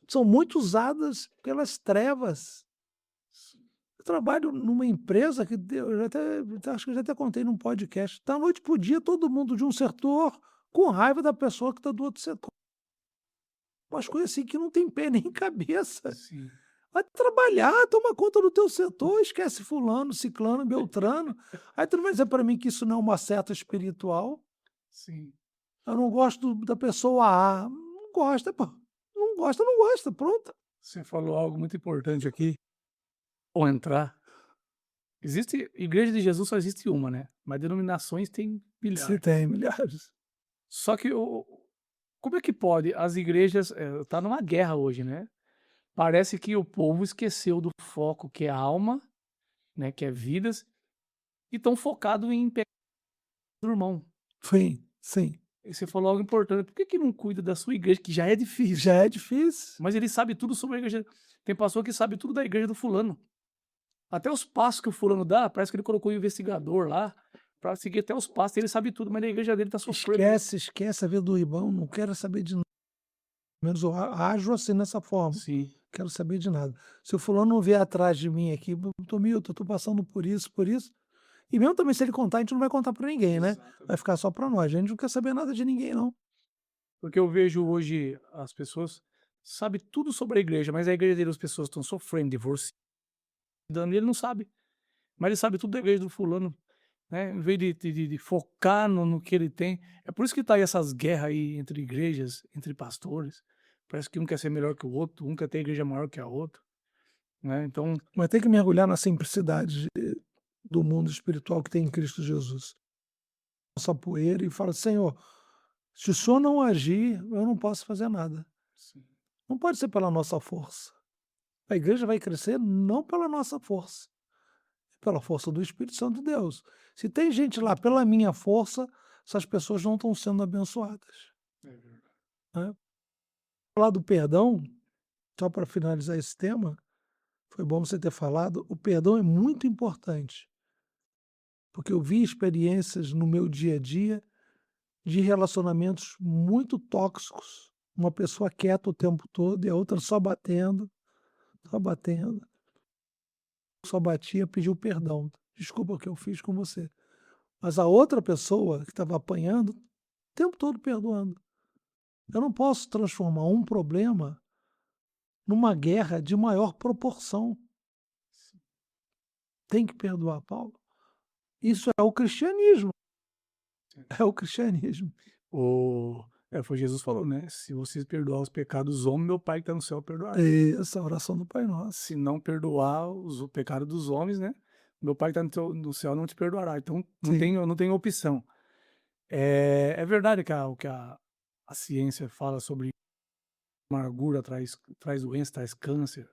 São muito usadas pelas trevas. Eu trabalho numa empresa que eu já acho que eu já até contei num podcast. Da noite para o dia, todo mundo de um setor com raiva da pessoa que está do outro setor. Umas coisas assim que não tem pé nem cabeça. Sim, Vai trabalhar, toma conta do teu setor, esquece fulano, ciclano, beltrano. Aí tu não vai dizer para mim que isso não é uma seta espiritual. sim. Eu não gosto da pessoa A. Não gosta, pô. Não gosta, não gosta, pronto. Você falou algo muito importante aqui, ao entrar. Existe igreja de Jesus só existe uma, né, mas denominações tem Se milhares. tem milhares. Só que o como é que pode as igrejas, tá numa guerra hoje, né, parece que o povo esqueceu do foco que é a alma, né, que é vidas, e estão focado em pegar do irmão. Sim, sim. E você falou algo importante, por que que não cuida da sua igreja, que já é difícil, Já é difícil. mas ele sabe tudo sobre a igreja, tem pastor que sabe tudo da igreja do fulano. Até os passos que o fulano dá, parece que ele colocou um investigador lá, pra seguir até os passos, ele sabe tudo, mas na igreja dele tá sofrendo. Esquece a vida do irmão, não quero saber de nada. Pelo menos eu ajo assim nessa forma. Sim, Quero saber de nada. Se o fulano não vier atrás de mim aqui, Milton, eu tô passando por isso. E mesmo também se ele contar, a gente não vai contar para ninguém, né? Vai exatamente. ficar só para nós. A gente não quer saber nada de ninguém, não. Porque eu vejo hoje as pessoas sabe tudo sobre a igreja, mas a igreja dele as pessoas estão sofrendo, divorciando, e ele não sabe, mas ele sabe tudo da igreja do fulano, né, em vez de focar no que ele tem. É por isso que tá aí essas guerras aí entre igrejas, entre pastores, parece que um quer ser melhor que o outro, um quer ter igreja maior que a outra, né, então Mas tem que mergulhar na simplicidade do mundo espiritual que tem em Cristo Jesus. essa poeira e fala: "Senhor, se o Senhor não agir, eu não posso fazer nada". sim, Não pode ser pela nossa força. A igreja vai crescer não pela nossa força, é pela força do Espírito Santo de Deus. Se tem gente lá pela minha força, essas pessoas não estão sendo abençoadas, é verdade. né. Falar do perdão, só para finalizar esse tema, foi bom você ter falado, o perdão é muito importante, porque eu vi experiências no meu dia a dia de relacionamentos muito tóxicos, uma pessoa quieta o tempo todo e a outra só batendo, só batia, pediu perdão. "Desculpa o que eu fiz com você". Mas a outra pessoa que estava apanhando, o tempo todo perdoando. Eu não posso transformar um problema numa guerra de maior proporção. Tem que perdoar, Paulo. Isso é o cristianismo, é o cristianismo. Foi Jesus falou, né: "Se vocês perdoar os pecados dos homens, meu pai que está no céu perdoará. Essa oração do Pai Se Nosso. não perdoar o pecado dos homens, né, meu pai que está no céu não te perdoará". Então Sim. não tem opção. É verdade que a ciência fala sobre amargura traz doença, traz câncer.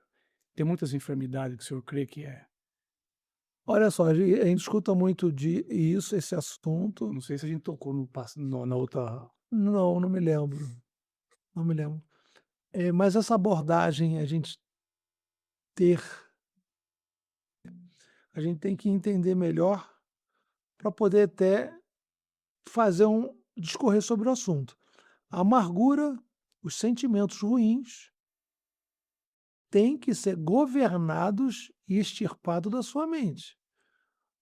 Tem muitas enfermidades que o senhor crê que é. Olha só, a gente escuta muito de isso, esse assunto. Não sei se a gente tocou no pass no na outra. Não, não me lembro, não me lembro. Mas essa abordagem ter a gente tem que entender melhor para poder até discorrer sobre o assunto. A amargura, os sentimentos ruins têm que ser governados e extirpados da sua mente.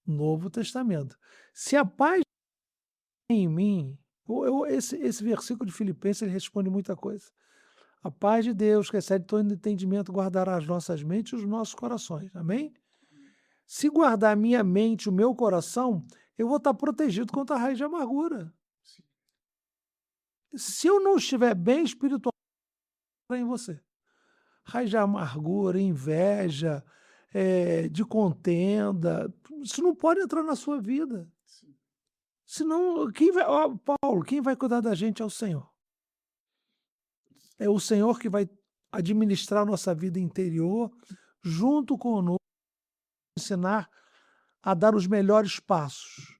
Novo Testamento. Se a paz em mim, esse versículo de Filipenses ele responde muita coisa. A paz de Deus, que excede todo entendimento, guardará as nossas mentes e os nossos corações. Amém? Se guardar a minha mente, o meu coração, eu vou estar protegido contra a raiz de amargura. Sim, Se eu não estiver bem espiritualmente em você, raiz de amargura, inveja, de contenda, isso não pode entrar na sua vida. sim. Senão, Paulo, quem vai cuidar da gente é o Senhor. É o Senhor que vai administrar a nossa vida interior, junto conosco, ensinar a dar os melhores passos,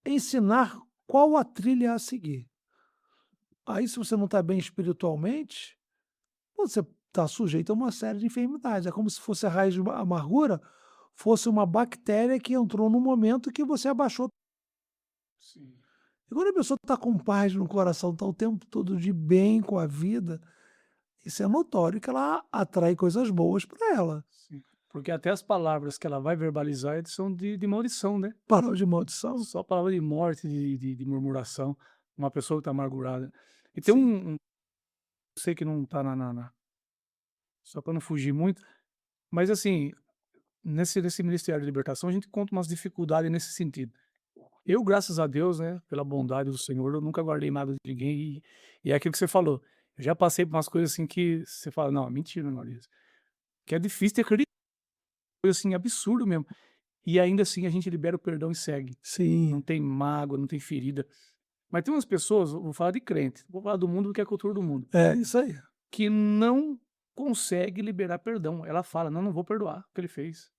ensinar qual a trilha a seguir. Aí, se você não está bem espiritualmente, você está sujeito a uma série de enfermidades. É como se fosse a raiz de uma amargura, fosse uma bactéria que entrou no momento que você abaixou. Sim, E quando a pessoa está com paz no coração, está o tempo todo de bem com a vida, isso é notório que ela atrai coisas boas para ela. sim. Porque até as palavras que ela vai verbalizar são de maldição, né. Palavra de maldição? Só palavra de morte, de murmuração, uma pessoa que está amargurada. E tem Sim. eu sei que não tá na só para não fugir muito, mas assim, nesse ministério de libertação, a gente conta umas dificuldades nesse sentido. Eu, graças a Deus, né, pela bondade do Senhor, eu nunca guardei nada de ninguém e é aquilo que você falou, eu já passei por umas coisas, assim, que você fala: "Não, mentira, Maurício", que é difícil de acreditar, coisa, assim, absurdo mesmo. E ainda assim a gente libera o perdão e segue. Não Sim. tem mágoa, não tem ferida. Mas tem umas pessoas, vou falar de crente, vou falar do mundo, que é a cultura do mundo, É, isso aí. que não consegue liberar perdão. Ela fala: "Não, não vou perdoar o que ele fez".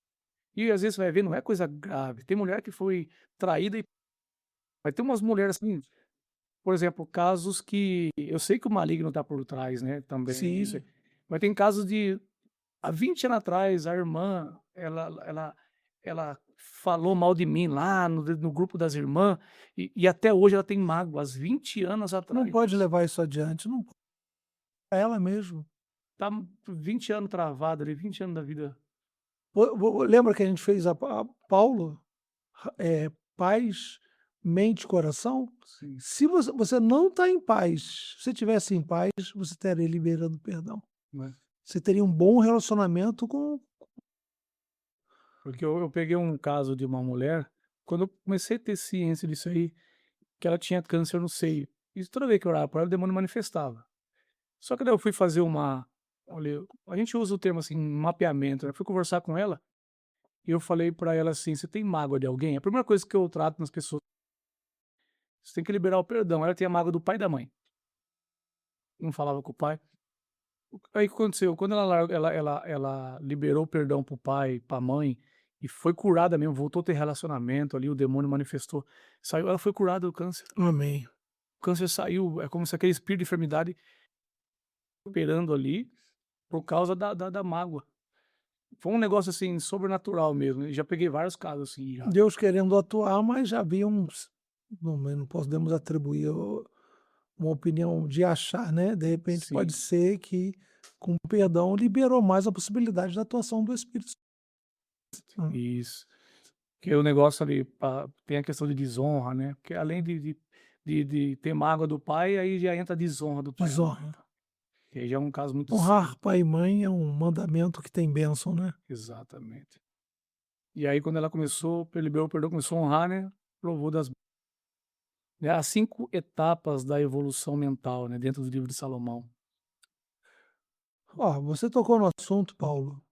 E às vezes você vai ver, não é coisa grave. Tem mulher que foi traída e vai ter umas mulheres assim, por exemplo, casos que eu sei que o maligno tá por trás, né, também disso aí. Sim. Mas tem casos de há 20 anos atrás, a irmã, ela falou mal de mim lá no grupo das irmãs, e até hoje ela tem mágoas, 20 anos Não atrás. pode levar isso adiante, não pode. Ela mesmo. Tá 20 anos travado ali, 20 anos da vida. Lembra que a gente fez a Paulo, paz, mente e coração? Sim, Se você não está em paz, se você estivesse em paz, você estaria liberando perdão. né. Você teria um bom relacionamento com. Porque eu peguei um caso de uma mulher, quando eu comecei a ter ciência disso aí, que ela tinha câncer no seio. E toda vez que eu orava por ela, o demônio manifestava. Só que daí eu fui fazer olha, a gente usa o termo assim, mapeamento, né, fui conversar com ela, e eu falei pra ela assim: "Você tem mágoa de alguém?". A primeira coisa que eu trato nas pessoas Você tem que liberar o perdão. Ela tinha mágoa do pai e da mãe. Não falava com o pai. Aí o que aconteceu? Quando ela liberou o perdão para o pai, para a mãe, e foi curada mesmo, voltou a ter relacionamento ali, o demônio manifestou, saiu, ela foi curada do câncer. Amém. O câncer saiu, é como se aquele espírito de enfermidade operando ali por causa da mágoa. Foi um negócio, assim, sobrenatural mesmo, já peguei vários casos assim já. Deus querendo atuar, mas já havia uns, não podemos atribuir uma opinião de achar, né? De repente pode Sim, ser que com o perdão liberou mais a possibilidade da atuação do Espírito Santo. isso. Que o negócio ali, tem a questão de desonra, né, porque além de ter mágoa do pai, aí já entra a desonra do pai e da mãe, Desonra. que aí já é um caso muito sério. Honrar pai e mãe é um mandamento que tem bênção, né? Exatamente. E aí quando ela começou, liberou o perdão, começou a honrar, né, provou das, né, as 5 etapas da evolução mental, né, dentro do livro de Salomão. Ó, você tocou no assunto, Paulo,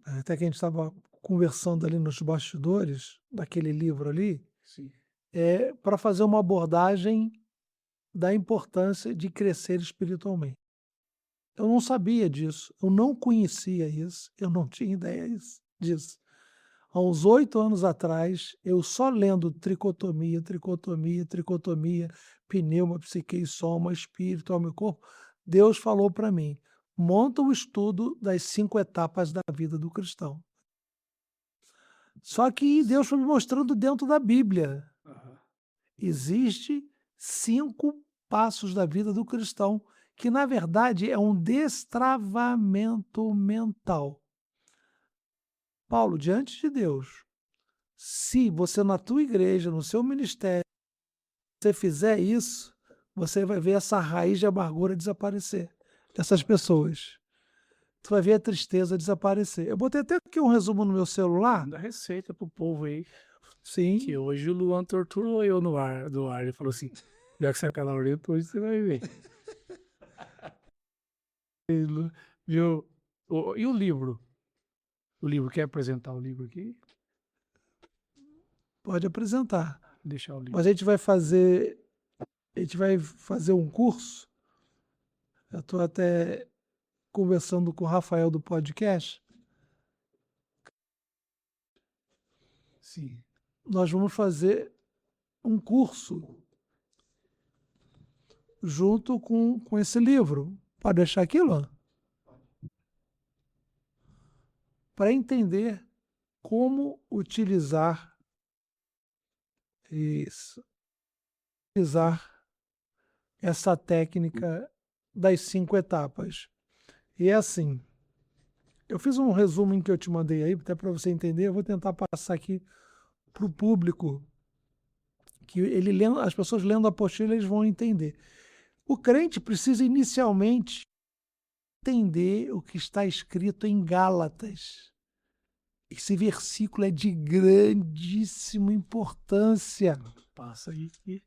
até que a gente estava conversando ali nos bastidores daquele livro ali, Sim. para fazer uma abordagem da importância de crescer espiritualmente. Eu não sabia disso, eu não conhecia isso, eu não tinha ideia disso. Há uns 8 anos atrás, eu só lendo tricotomia, pneuma, psique e soma, espírito, alma e corpo, Deus falou para mim: monta o estudo das 5 etapas da vida do cristão. Só que Deus foi me mostrando dentro da Bíblia. Aham. Existe 5 passos da vida do cristão, que na verdade é um destravamento mental. Paulo, diante de Deus, se você na tua igreja, no seu ministério, você fizer isso, você vai ver essa raiz de amargura desaparecer dessas pessoas. Tu vai ver a tristeza desaparecer. Eu botei até aqui um resumo no meu celular. Manda receita pro povo aí, Sim. que hoje o Luan torturou eu no ar, do ar, ele falou assim: "Já que você é calorento, hoje você vai ver". Ele, viu? E o livro? O livro, quer apresentar o livro aqui? Pode apresentar. Deixar o livro. Mas a gente vai fazer um curso. Eu estou até conversando com o Rafael do podcast. Sim. Nós vamos fazer um curso junto com esse livro. Pode deixar aqui, Luan? Para entender como utilizar isso, utilizar essa técnica das 5 etapas. E é assim, eu fiz um resumo em que eu te mandei aí, até para você entender, eu vou tentar passar aqui para o público, que ele lendo, as pessoas lendo a apostila, eles vão entender. O crente precisa inicialmente entender o que está escrito em Gálatas. Esse versículo é de grandíssima importância. Passa aí que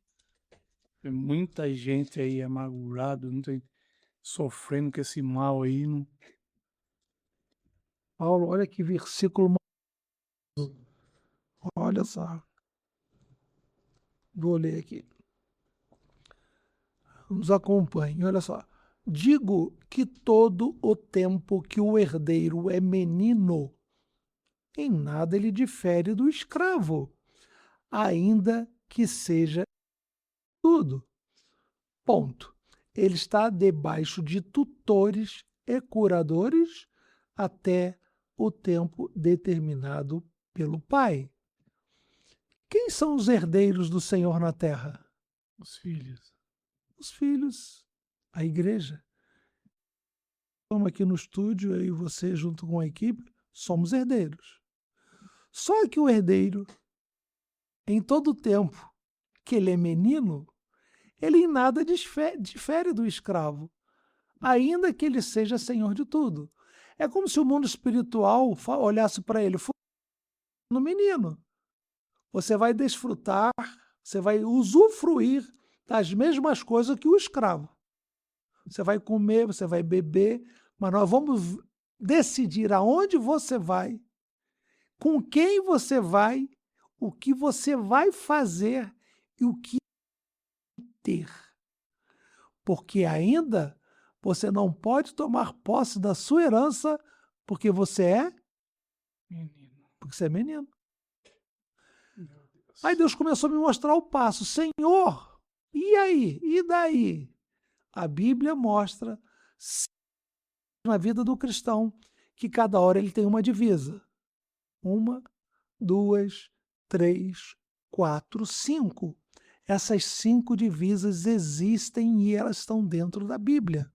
tem muita gente aí amargurado, muita gente sofrendo com esse mal aí. Não... Paulo, olha que versículo. Olha só. Vou ler aqui. Nos acompanhe. Olha só. Digo que todo o tempo que o herdeiro é menino, em nada ele difere do escravo, ainda que seja tudo. Ponto. Ele está debaixo de tutores e curadores até o tempo determinado pelo Pai. Quem são os herdeiros do Senhor na terra? Os filhos. Os filhos, a igreja. Estamos aqui no estúdio, eu e você, junto com a equipe, somos herdeiros. Só que o herdeiro, em todo o tempo que ele é menino, ele em nada difere do escravo, ainda que ele seja senhor de tudo. É como se o mundo espiritual olhasse para ele, no menino. Você vai desfrutar, você vai usufruir das mesmas coisas que o escravo. Você vai comer, você vai beber, mas nós vamos decidir aonde você vai, com quem você vai, o que você vai fazer e o que ter, porque ainda você não pode tomar posse da sua herança, porque Menino. você é menino. Meu Aí Deus. Deus começou a me mostrar o passo. Senhor, e aí? E daí? A Bíblia mostra na vida do cristão que cada hora ele tem uma divisa. Uma, duas, três, quatro, cinco. Essas 5 divisas existem e elas estão dentro da Bíblia.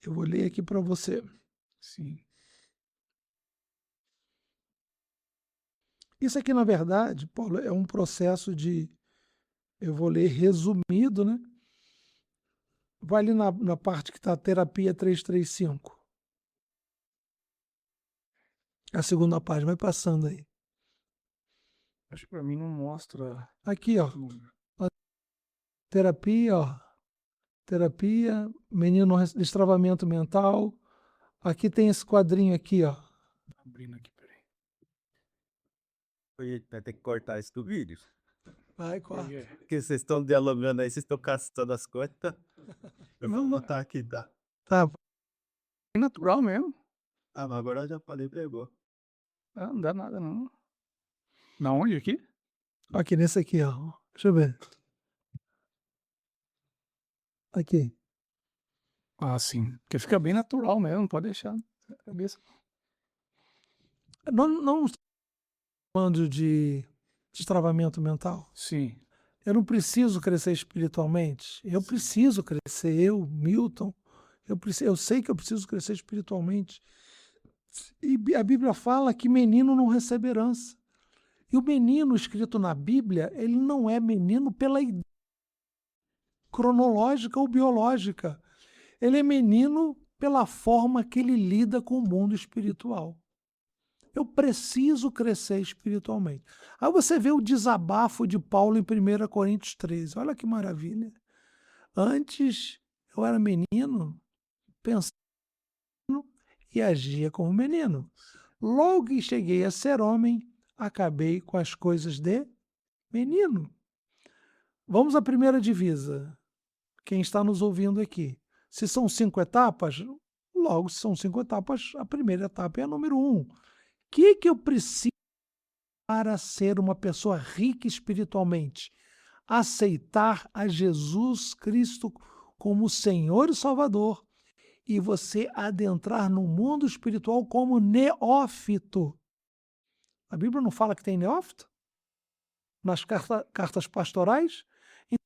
Eu vou ler aqui para você. Sim. Isso aqui, na verdade, Paulo, é um processo de. Eu vou ler resumido, né? Vai ali na parte que está terapia 335. A segunda página, vai passando aí. Acho que pra mim não mostra Aqui, ó. número. Terapia, ó. Terapia, menino destravamento mental. Aqui tem esse quadrinho aqui, ó. Abrindo aqui, peraí. Oi, vai ter que cortar isso do vídeo. Vai, Por corta. quê? Porque vocês estão dialogando aí, vocês estão caçando as coisas. Tá? Eu vou botar aqui, tá? Tá. É natural mesmo. Ah, mas agora eu já falei, pegou. Ah, não dá nada, não. Na onde aqui? Aqui nesse aqui, ó. Deixa eu ver. Aqui. Ah, sim. Porque fica bem natural mesmo, não pode deixar na cabeça. Não estamos falando de destravamento mental. Sim. Eu não preciso crescer espiritualmente. Eu preciso crescer. Eu, Milton, eu sei que eu preciso crescer espiritualmente. E a Bíblia fala que menino não recebe herança. E o menino escrito na Bíblia, ele não é menino pela idade cronológica ou biológica. Ele é menino pela forma que ele lida com o mundo espiritual. Eu preciso crescer espiritualmente. Aí você vê o desabafo de Paulo em 1 Coríntios 13. Olha que maravilha. Antes eu era menino, pensando e agia como menino. Logo que cheguei a ser homem, acabei com as coisas de menino. Vamos à primeira divisa. Quem está nos ouvindo aqui. Se são 5 etapas, logo, se são 5 etapas, a primeira etapa é a número 1. O que eu preciso para ser uma pessoa rica espiritualmente? Aceitar a Jesus Cristo como Senhor e Salvador e você adentrar no mundo espiritual como neófito. A Bíblia não fala que tem neófito? Nas cartas pastorais? Então,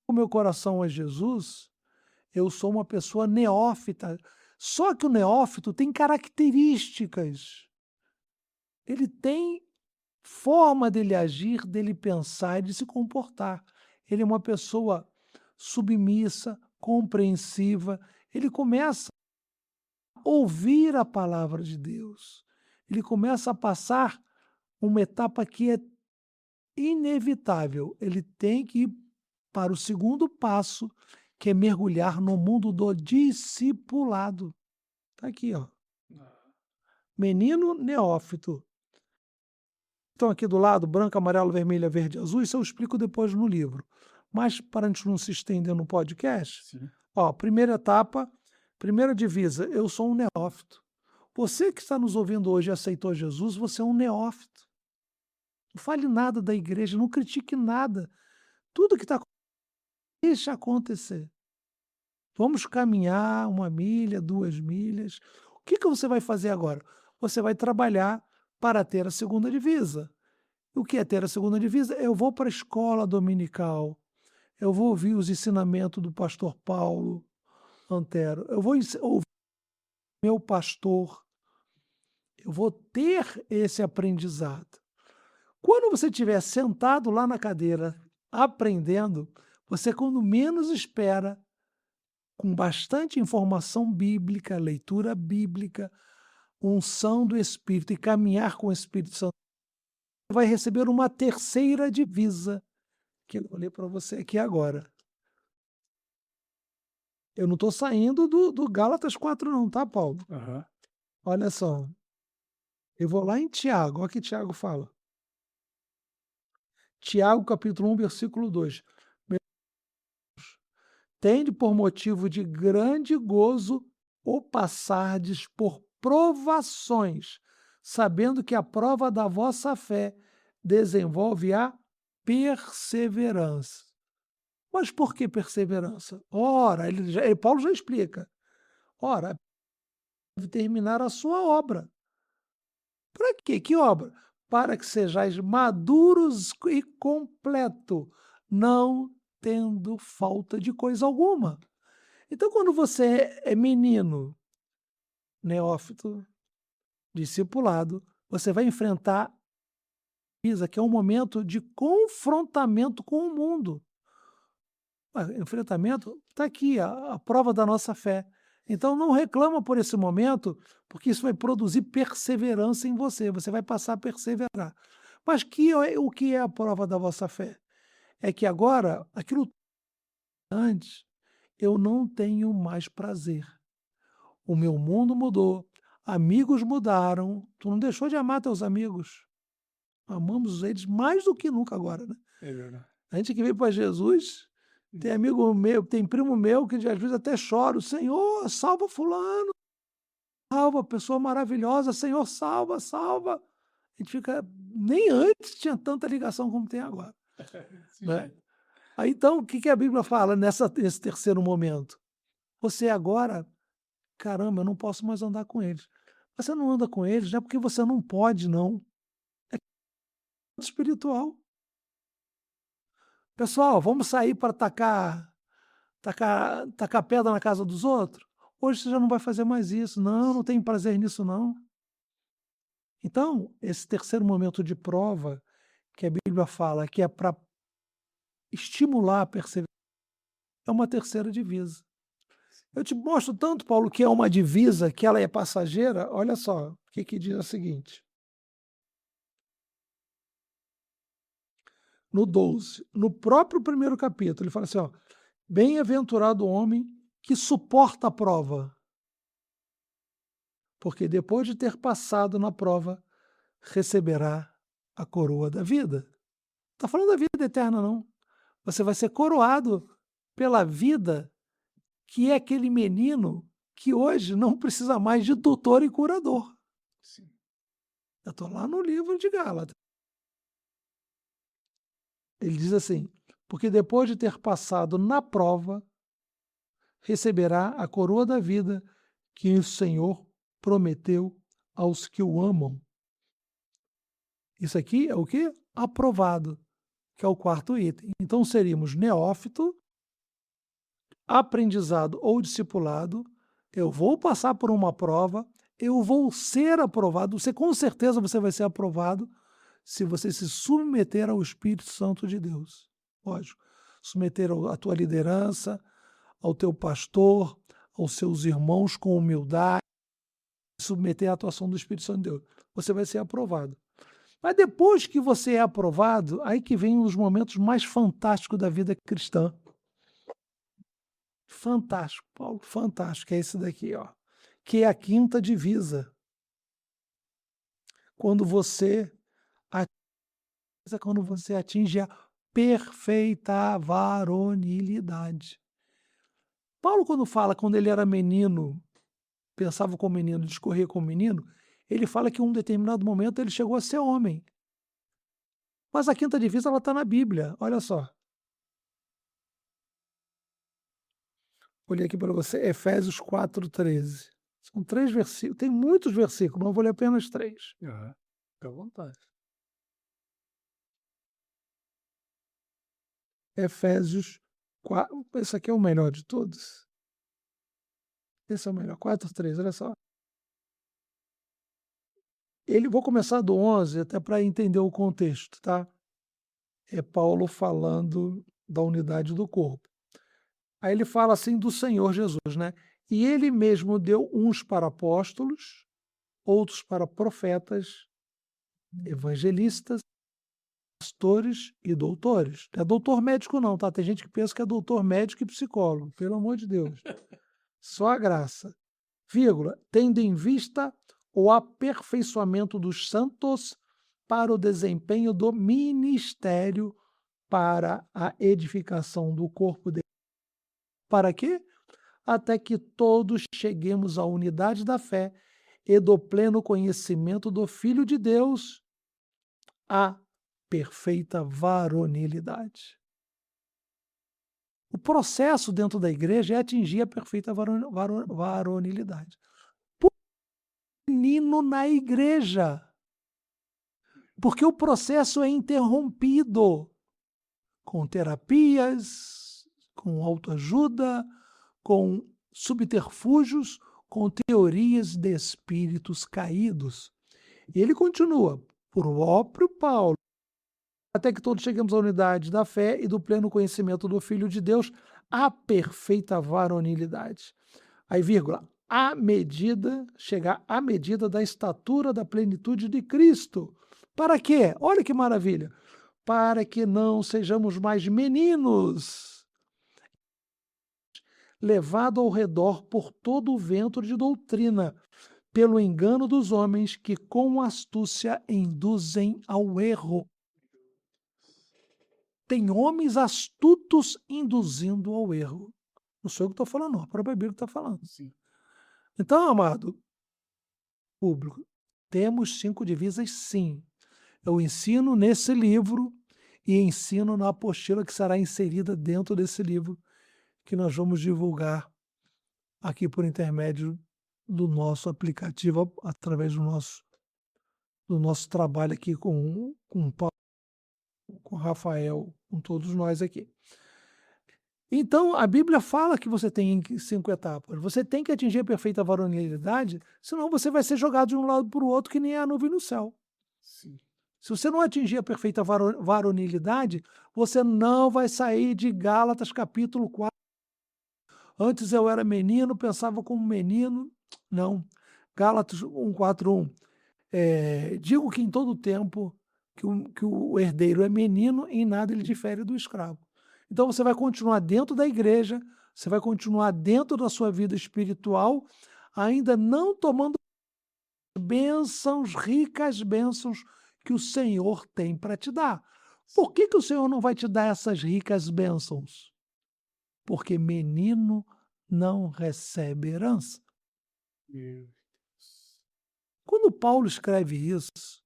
o meu coração é Jesus, eu sou uma pessoa neófita. Só que o neófito tem características. Ele tem forma dele agir, dele pensar e de se comportar. Ele é uma pessoa submissa, compreensiva. Ele começa a ouvir a palavra de Deus. Ele começa a passar uma etapa que é inevitável. Ele tem que ir para o segundo passo, que é mergulhar no mundo do discipulado. Está aqui, ó. Menino neófito. Estão aqui do lado, branco, amarelo, vermelho, verde, azul. Isso eu explico depois no livro. Mas, para a gente não se estender no podcast, Sim. ó, primeira etapa, primeira divisa, eu sou um neófito. Você que está nos ouvindo hoje e aceitou Jesus, você é um neófito. Não fale nada da igreja, não critique nada. Tudo que está acontecendo, deixa acontecer. Vamos caminhar 1 milha, 2 milhas. O que você vai fazer agora? Você vai trabalhar para ter a segunda divisa. O que é ter a segunda divisa? Eu vou para a escola dominical, eu vou ouvir os ensinamentos do pastor Paulo Antero, eu vou ouvir meu pastor, eu vou ter esse aprendizado. Quando você estiver sentado lá na cadeira, aprendendo, você, quando menos espera, com bastante informação bíblica, leitura bíblica, unção do Espírito e caminhar com o Espírito Santo, vai receber uma terceira divisa, que eu vou ler para você aqui agora. Eu não estou saindo do Gálatas 4 não, tá, Paulo? Aham. Olha só. Eu vou lá em Tiago, olha o que Tiago fala. Tiago, capítulo 1, versículo 2. tende por motivo de grande gozo o passardes por provações, sabendo que a prova da vossa fé desenvolve a perseverança. Mas por que perseverança? Ora, Paulo já explica. Ora, deve terminar a sua obra. Para quê? Que obra? Para que sejais maduros e completo, não tendo falta de coisa alguma. Então, quando você é menino, neófito, discipulado, você vai enfrentar Isa, que é um momento de confrontamento com o mundo. Enfrentamento está aqui, a prova da nossa fé. Então não reclama por esse momento, porque isso vai produzir perseverança em você, você vai passar a perseverar. Mas o que é a prova da vossa fé? É que agora, aquilo antes, eu não tenho mais prazer. O meu mundo mudou, amigos mudaram, tu não deixou de amar teus amigos. Amamos eles mais do que nunca agora, né? É verdade. A gente que veio para Jesus, tem amigo meu, tem primo meu que às vezes até chora, Senhor, salva fulano, salva, pessoa maravilhosa, Senhor, salva, salva. A gente fica, nem antes tinha tanta ligação como tem agora, né? Aí então, o que a Bíblia fala nesse terceiro momento? Você agora, caramba, eu não posso mais andar com eles. Você não anda com eles, não é porque você não pode, não. É espiritual. Pessoal, vamos sair para tacar pedra na casa dos outros? Hoje você já não vai fazer mais isso. Não, não tem prazer nisso, não. Então, esse terceiro momento de prova, que a Bíblia fala que é para estimular a perseverança, é uma terceira divisa. Eu te mostro tanto, Paulo, que é uma divisa, que ela é passageira. Olha só, o que diz o seguinte. No 12, no próprio primeiro capítulo, ele fala assim, ó, bem-aventurado o homem que suporta a prova, porque depois de ter passado na prova, receberá a coroa da vida. Está falando da vida eterna, não. Você vai ser coroado pela vida que é aquele menino que hoje não precisa mais de tutor e curador. Sim. Eu estou lá no livro de Gálatas. Ele diz assim, porque depois de ter passado na prova, receberá a coroa da vida que o Senhor prometeu aos que o amam. Isso aqui é o quê? Aprovado, que é o quarto item. Então seríamos neófito, aprendizado ou discipulado, eu vou passar por uma prova, eu vou ser aprovado, você com certeza você vai ser aprovado se você se submeter ao Espírito Santo de Deus. Lógico, submeter à tua liderança, ao teu pastor, aos seus irmãos com humildade, submeter à atuação do Espírito Santo de Deus. Você vai ser aprovado. Mas depois que você é aprovado, aí que vem um dos momentos mais fantásticos da vida cristã. Fantástico, Paulo, fantástico, é esse daqui, ó, que é a quinta divisa. Quando você atinge a perfeita varonilidade. Paulo, quando ele era menino, pensava como menino, discorria como menino, ele fala que em um determinado momento ele chegou a ser homem. Mas a quinta divisa ela está na Bíblia, olha só. Olhei aqui para você, Efésios 4:13. São 3 versículos, tem muitos versículos, mas eu vou ler apenas 3. Fica à vontade. Efésios 4, esse aqui é o melhor de todos. Esse é o melhor, 4:13, olha só. Vou começar do 11 até para entender o contexto, tá? É Paulo falando da unidade do corpo. Aí ele fala assim do Senhor Jesus, né? E ele mesmo deu uns para apóstolos, outros para profetas, evangelistas, pastores e doutores. Não é doutor médico não, tá? Tem gente que pensa que é doutor médico e psicólogo, pelo amor de Deus. Só a graça. Vírgula, tendo em vista o aperfeiçoamento dos santos para o desempenho do ministério para a edificação do corpo de Para quê? Até que todos cheguemos à unidade da fé e do pleno conhecimento do Filho de Deus, à perfeita varonilidade. O processo dentro da igreja é atingir a perfeita varonilidade. Menino na igreja, porque o processo é interrompido com terapias, com autoajuda, com subterfúgios, com teorias de espíritos caídos. E ele continua, por próprio Paulo, até que todos cheguemos à unidade da fé e do pleno conhecimento do Filho de Deus, à perfeita varonilidade. Aí, vírgula, chegar à medida da estatura da plenitude de Cristo. Para quê? Olha que maravilha! Para que não sejamos mais meninos, levado ao redor por todo o vento de doutrina, pelo engano dos homens que com astúcia induzem ao erro. Tem homens astutos induzindo ao erro. Não sou eu que estou falando, não. A própria Bíblia está falando. Sim. Então, amado público, temos 5 divisas, sim. Eu ensino nesse livro e ensino na apostila que será inserida dentro desse livro, que nós vamos divulgar aqui por intermédio do nosso aplicativo, através do nosso trabalho aqui com o Paulo, com o Rafael, com todos nós aqui. Então, a Bíblia fala que você tem 5 etapas. Você tem que atingir a perfeita varonilidade, senão você vai ser jogado de um lado para o outro que nem a nuvem no céu. Sim. Se você não atingir a perfeita varonilidade, você não vai sair de Gálatas capítulo 4. Antes eu era menino, pensava como menino. Não. Gálatas 1:4:1. Digo que em todo tempo que o herdeiro é menino, em nada ele difere do escravo. Então você vai continuar dentro da igreja, você vai continuar dentro da sua vida espiritual, ainda não tomando bênçãos, ricas bênçãos que o Senhor tem para te dar. Por que o Senhor não vai te dar essas ricas bênçãos? Porque menino não recebe herança. Meu Quando Paulo escreve isso,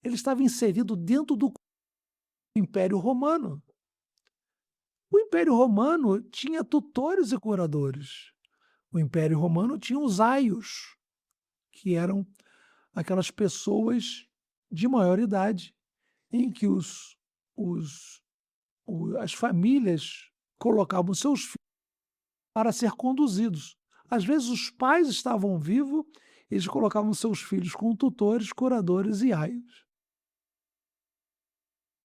ele estava inserido dentro do Império Romano. O Império Romano tinha tutores e curadores. O Império Romano tinha os aios, que eram aquelas pessoas de maior idade, em que as famílias colocavam seus filhos para ser conduzidos. Às vezes os pais estavam vivos, eles colocavam seus filhos com tutores, curadores e aios.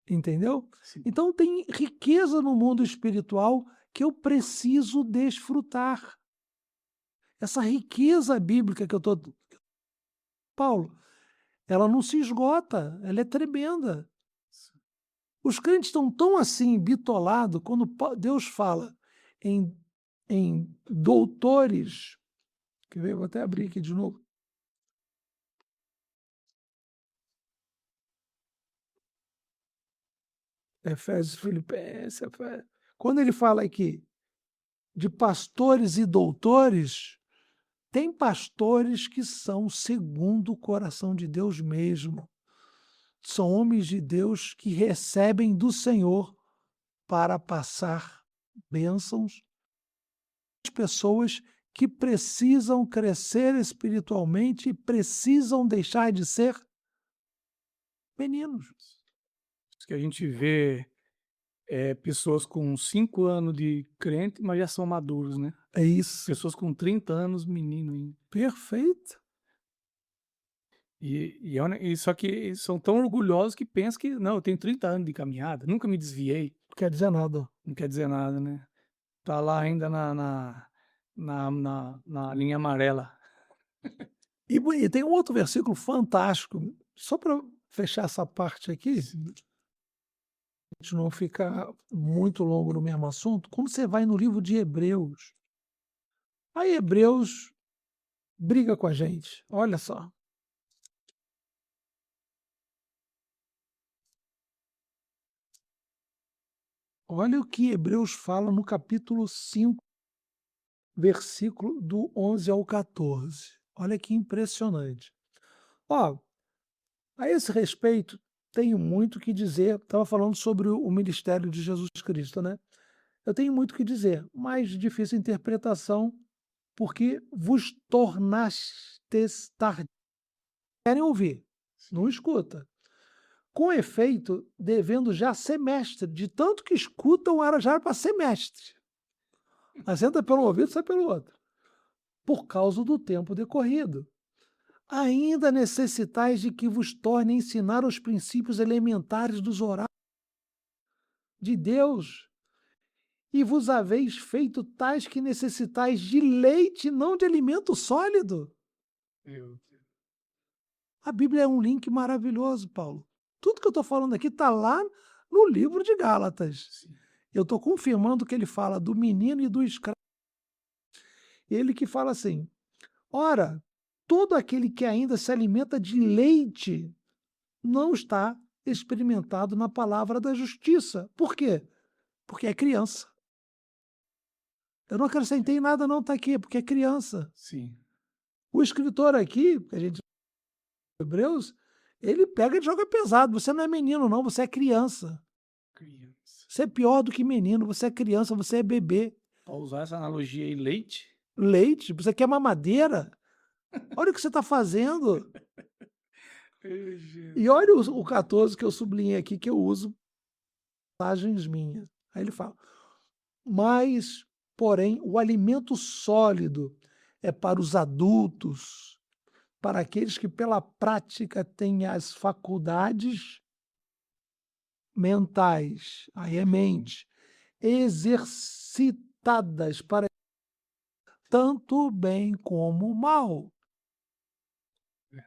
Entendeu? Sim. Então tem riqueza no mundo espiritual que eu preciso desfrutar. Essa riqueza bíblica que eu estou... Paulo, ela não se esgota, ela é tremenda. Os crentes estão tão assim, bitolados, quando Deus fala em doutores. Quer ver? Vou até abrir aqui de novo. Efésios, Filipenses. Quando ele fala aqui de pastores e doutores, tem pastores que são segundo o coração de Deus mesmo. São homens de Deus que recebem do Senhor para passar bênçãos às pessoas que precisam crescer espiritualmente e precisam deixar de ser meninos. Deus. Que a gente vê pessoas com 5 anos de crente, mas já são maduros, né? É isso. Pessoas com 30 anos, menino ainda. Perfeito. E só que são tão orgulhosos que pensam que, não, eu tenho 30 anos de caminhada, nunca me desviei. Não quer dizer nada. Não quer dizer nada, né? Tá lá ainda na linha amarela. E tem um outro versículo fantástico, só para fechar essa parte aqui, a gente não ficar muito longo no mesmo assunto. Quando você vai no livro de Hebreus, aí Hebreus briga com a gente. Olha só. Olha o que Hebreus fala no capítulo 5. versículo do 11 ao 14. Olha que impressionante. Ó, a esse respeito, tenho muito o que dizer. Estava falando sobre o ministério de Jesus Cristo, né? Eu tenho muito o que dizer, mas de difícil interpretação, porque vos tornastes tardios. Querem ouvir, não escuta. Com efeito, devendo já ser mestre, de tanto que escutam, já era para ser mestre. Mas entra pelo ouvido, sai pelo outro. Por causa do tempo decorrido. Ainda necessitais de que vos torne a ensinar os princípios elementares dos oráculos de Deus, e vos haveis feito tais que necessitais de leite, não de alimento sólido. Meu A Bíblia é um link maravilhoso, Paulo. Tudo que eu estou falando aqui está lá no livro de Gálatas. Sim. Eu estou confirmando que ele fala do menino e do escravo. Ele que fala assim: ora, todo aquele que ainda se alimenta de leite não está experimentado na palavra da justiça. Por quê? Porque é criança. Eu não acrescentei nada, não, está aqui, porque é criança. Sim. O escritor aqui, que a gente Hebreus, ele pega e joga pesado. Você não é menino, não, você é criança. Criança. Você é pior do que menino, você é criança, você é bebê. Para usar essa analogia aí, leite. Leite, você quer mamadeira? Olha o que você está fazendo. Ai, Jesus. E olha o 14 que eu sublinhei aqui, que eu uso passagens minhas. Aí ele fala: mas, porém, o alimento sólido é para os adultos, para aqueles que pela prática têm as faculdades mentais, aí é mente, exercitadas para tanto o bem como o mal. É.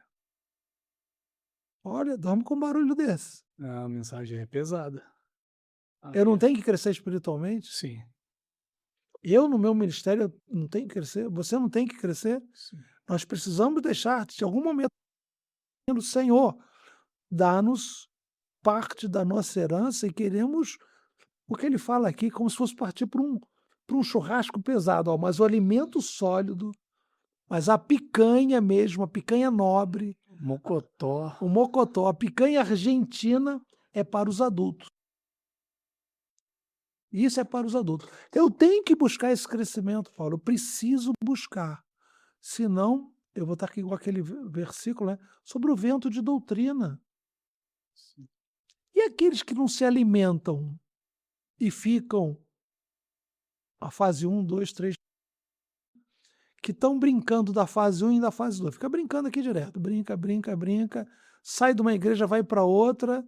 Olha, dorme com um barulho desse. A mensagem é pesada. Eu não É. tenho que crescer espiritualmente? Sim. Eu, no meu ministério, não tenho que crescer? Você não tem que crescer? Sim. Nós precisamos deixar, de algum momento, o Senhor dá-nos parte da nossa herança e queremos o que ele fala aqui, como se fosse partir para um churrasco pesado, ó, mas o alimento sólido, mas a picanha mesmo, a picanha nobre, Mocotó. o mocotó, a picanha argentina é para os adultos. Isso é para os adultos. Eu tenho que buscar esse crescimento, Paulo. Eu preciso buscar. Senão, eu vou estar aqui igual aquele versículo, né? Sobre o vento de doutrina. Sim. E aqueles que não se alimentam e ficam a fase 1, 2, 3, que estão brincando da fase 1 e da fase 2. Fica brincando aqui direto. Brinca, brinca, brinca. Sai de uma igreja, vai para outra.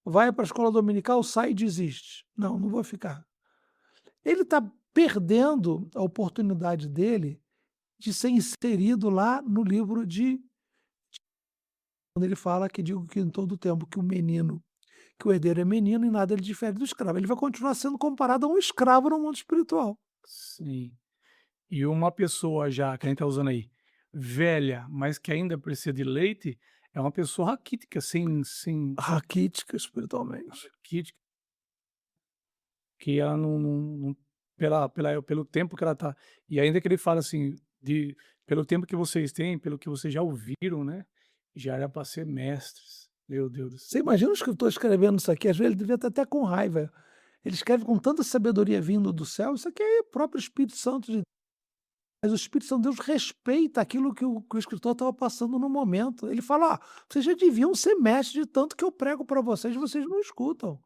Vai para a escola dominical, sai e desiste. Não, não vou ficar. Ele está perdendo a oportunidade dele de ser inserido lá no livro quando ele fala que digo que em todo tempo que o herdeiro é menino e nada ele difere do escravo. Ele vai continuar sendo comparado a um escravo no mundo espiritual. Sim. E uma pessoa já, que a gente está usando aí, velha, mas que ainda precisa de leite, é uma pessoa raquítica, sem Raquítica espiritualmente. raquítica, que ela pelo tempo que ela tá. E ainda que ele fala assim, pelo tempo que vocês têm, pelo que vocês já ouviram, né? Já era para ser mestres. Meu Deus do Você céu. imagina o escritor escrevendo isso aqui, às vezes ele devia estar até com raiva. Ele escreve com tanta sabedoria vindo do céu, isso aqui é o próprio Espírito Santo de Deus. Mas o Espírito Santo de Deus respeita aquilo que o escritor estava passando no momento. Ele fala: ó, vocês já deviam ser mestres de tanto que eu prego para vocês, vocês não escutam.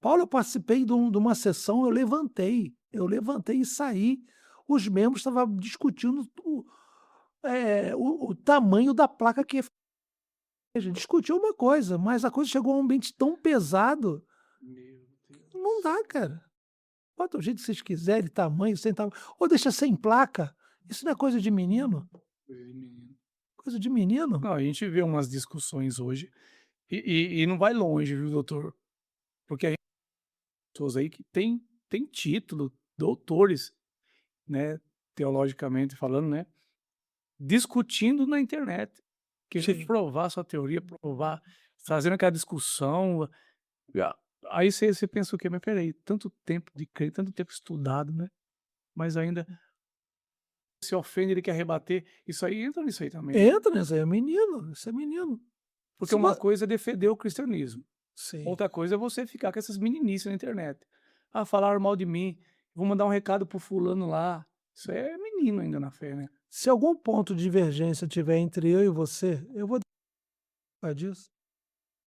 Paulo, eu participei de uma sessão, eu levantei e saí. Os membros estavam discutindo o tamanho da placa que a gente discutiu uma coisa, mas a coisa chegou a um ambiente tão pesado, Meu não Deus. dá, cara. Bota o jeito que vocês quiserem, tamanho, sem tamanho, ou deixa sem placa. Isso não é coisa de menino? Coisa de menino. Coisa de menino? Não, a gente vê umas discussões hoje e não vai longe, viu, doutor? Porque a gente tem pessoas aí que tem título, doutores, né, teologicamente falando, né, discutindo na internet, querendo Sim. provar sua teoria, provar, fazendo aquela discussão. Aí você pensa o quê? Mas peraí, tanto tempo de crer, tanto tempo estudado, né? Mas ainda se ofende, ele quer rebater. Isso aí entra nisso aí também. Entra nisso aí, é menino, isso é menino. Porque Se uma vo coisa é defender o cristianismo, Sim. outra coisa é você ficar com essas meninices na internet. "Ah, falaram mal de mim, vou mandar um recado pro fulano lá". Isso é menino ainda na fé, né. Se algum ponto de divergência tiver entre eu e você, eu vou deixar disso.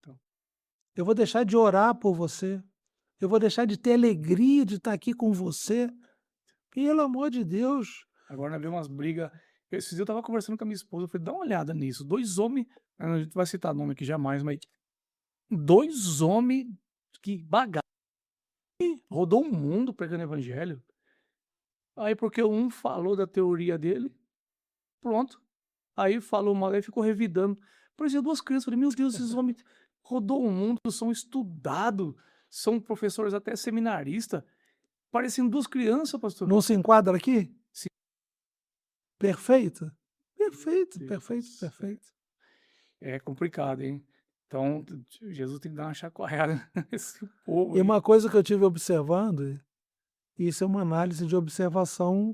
Então, Eu vou deixar de orar por você. Eu vou deixar de ter alegria de estar aqui com você. Pelo amor de Deus. agora nós vemos umas brigas. Esses dias eu estava conversando com a minha esposa, eu falei: "Dá uma olhada nisso, 2 homens", a gente não vai citar nome aqui jamais, mas 2 homens que bagaço, rodou o mundo pregando evangelho. Aí porque um falou da teoria dele, pronto. Aí falou mal, aí ficou revidando. Parecia 2 crianças, falei: "Meu Deus, esses homens rodou o mundo, são estudados, são professores até seminarista, parecendo 2 crianças, pastor". Não se enquadra aqui? Sim. Perfeito. Perfeito, Deus do perfeito, céu. perfeito. É complicado, hein. Então, Jesus tem que dar uma chacoalhada nesse povo E aí. uma coisa que eu tive observando, e isso é uma análise de observação,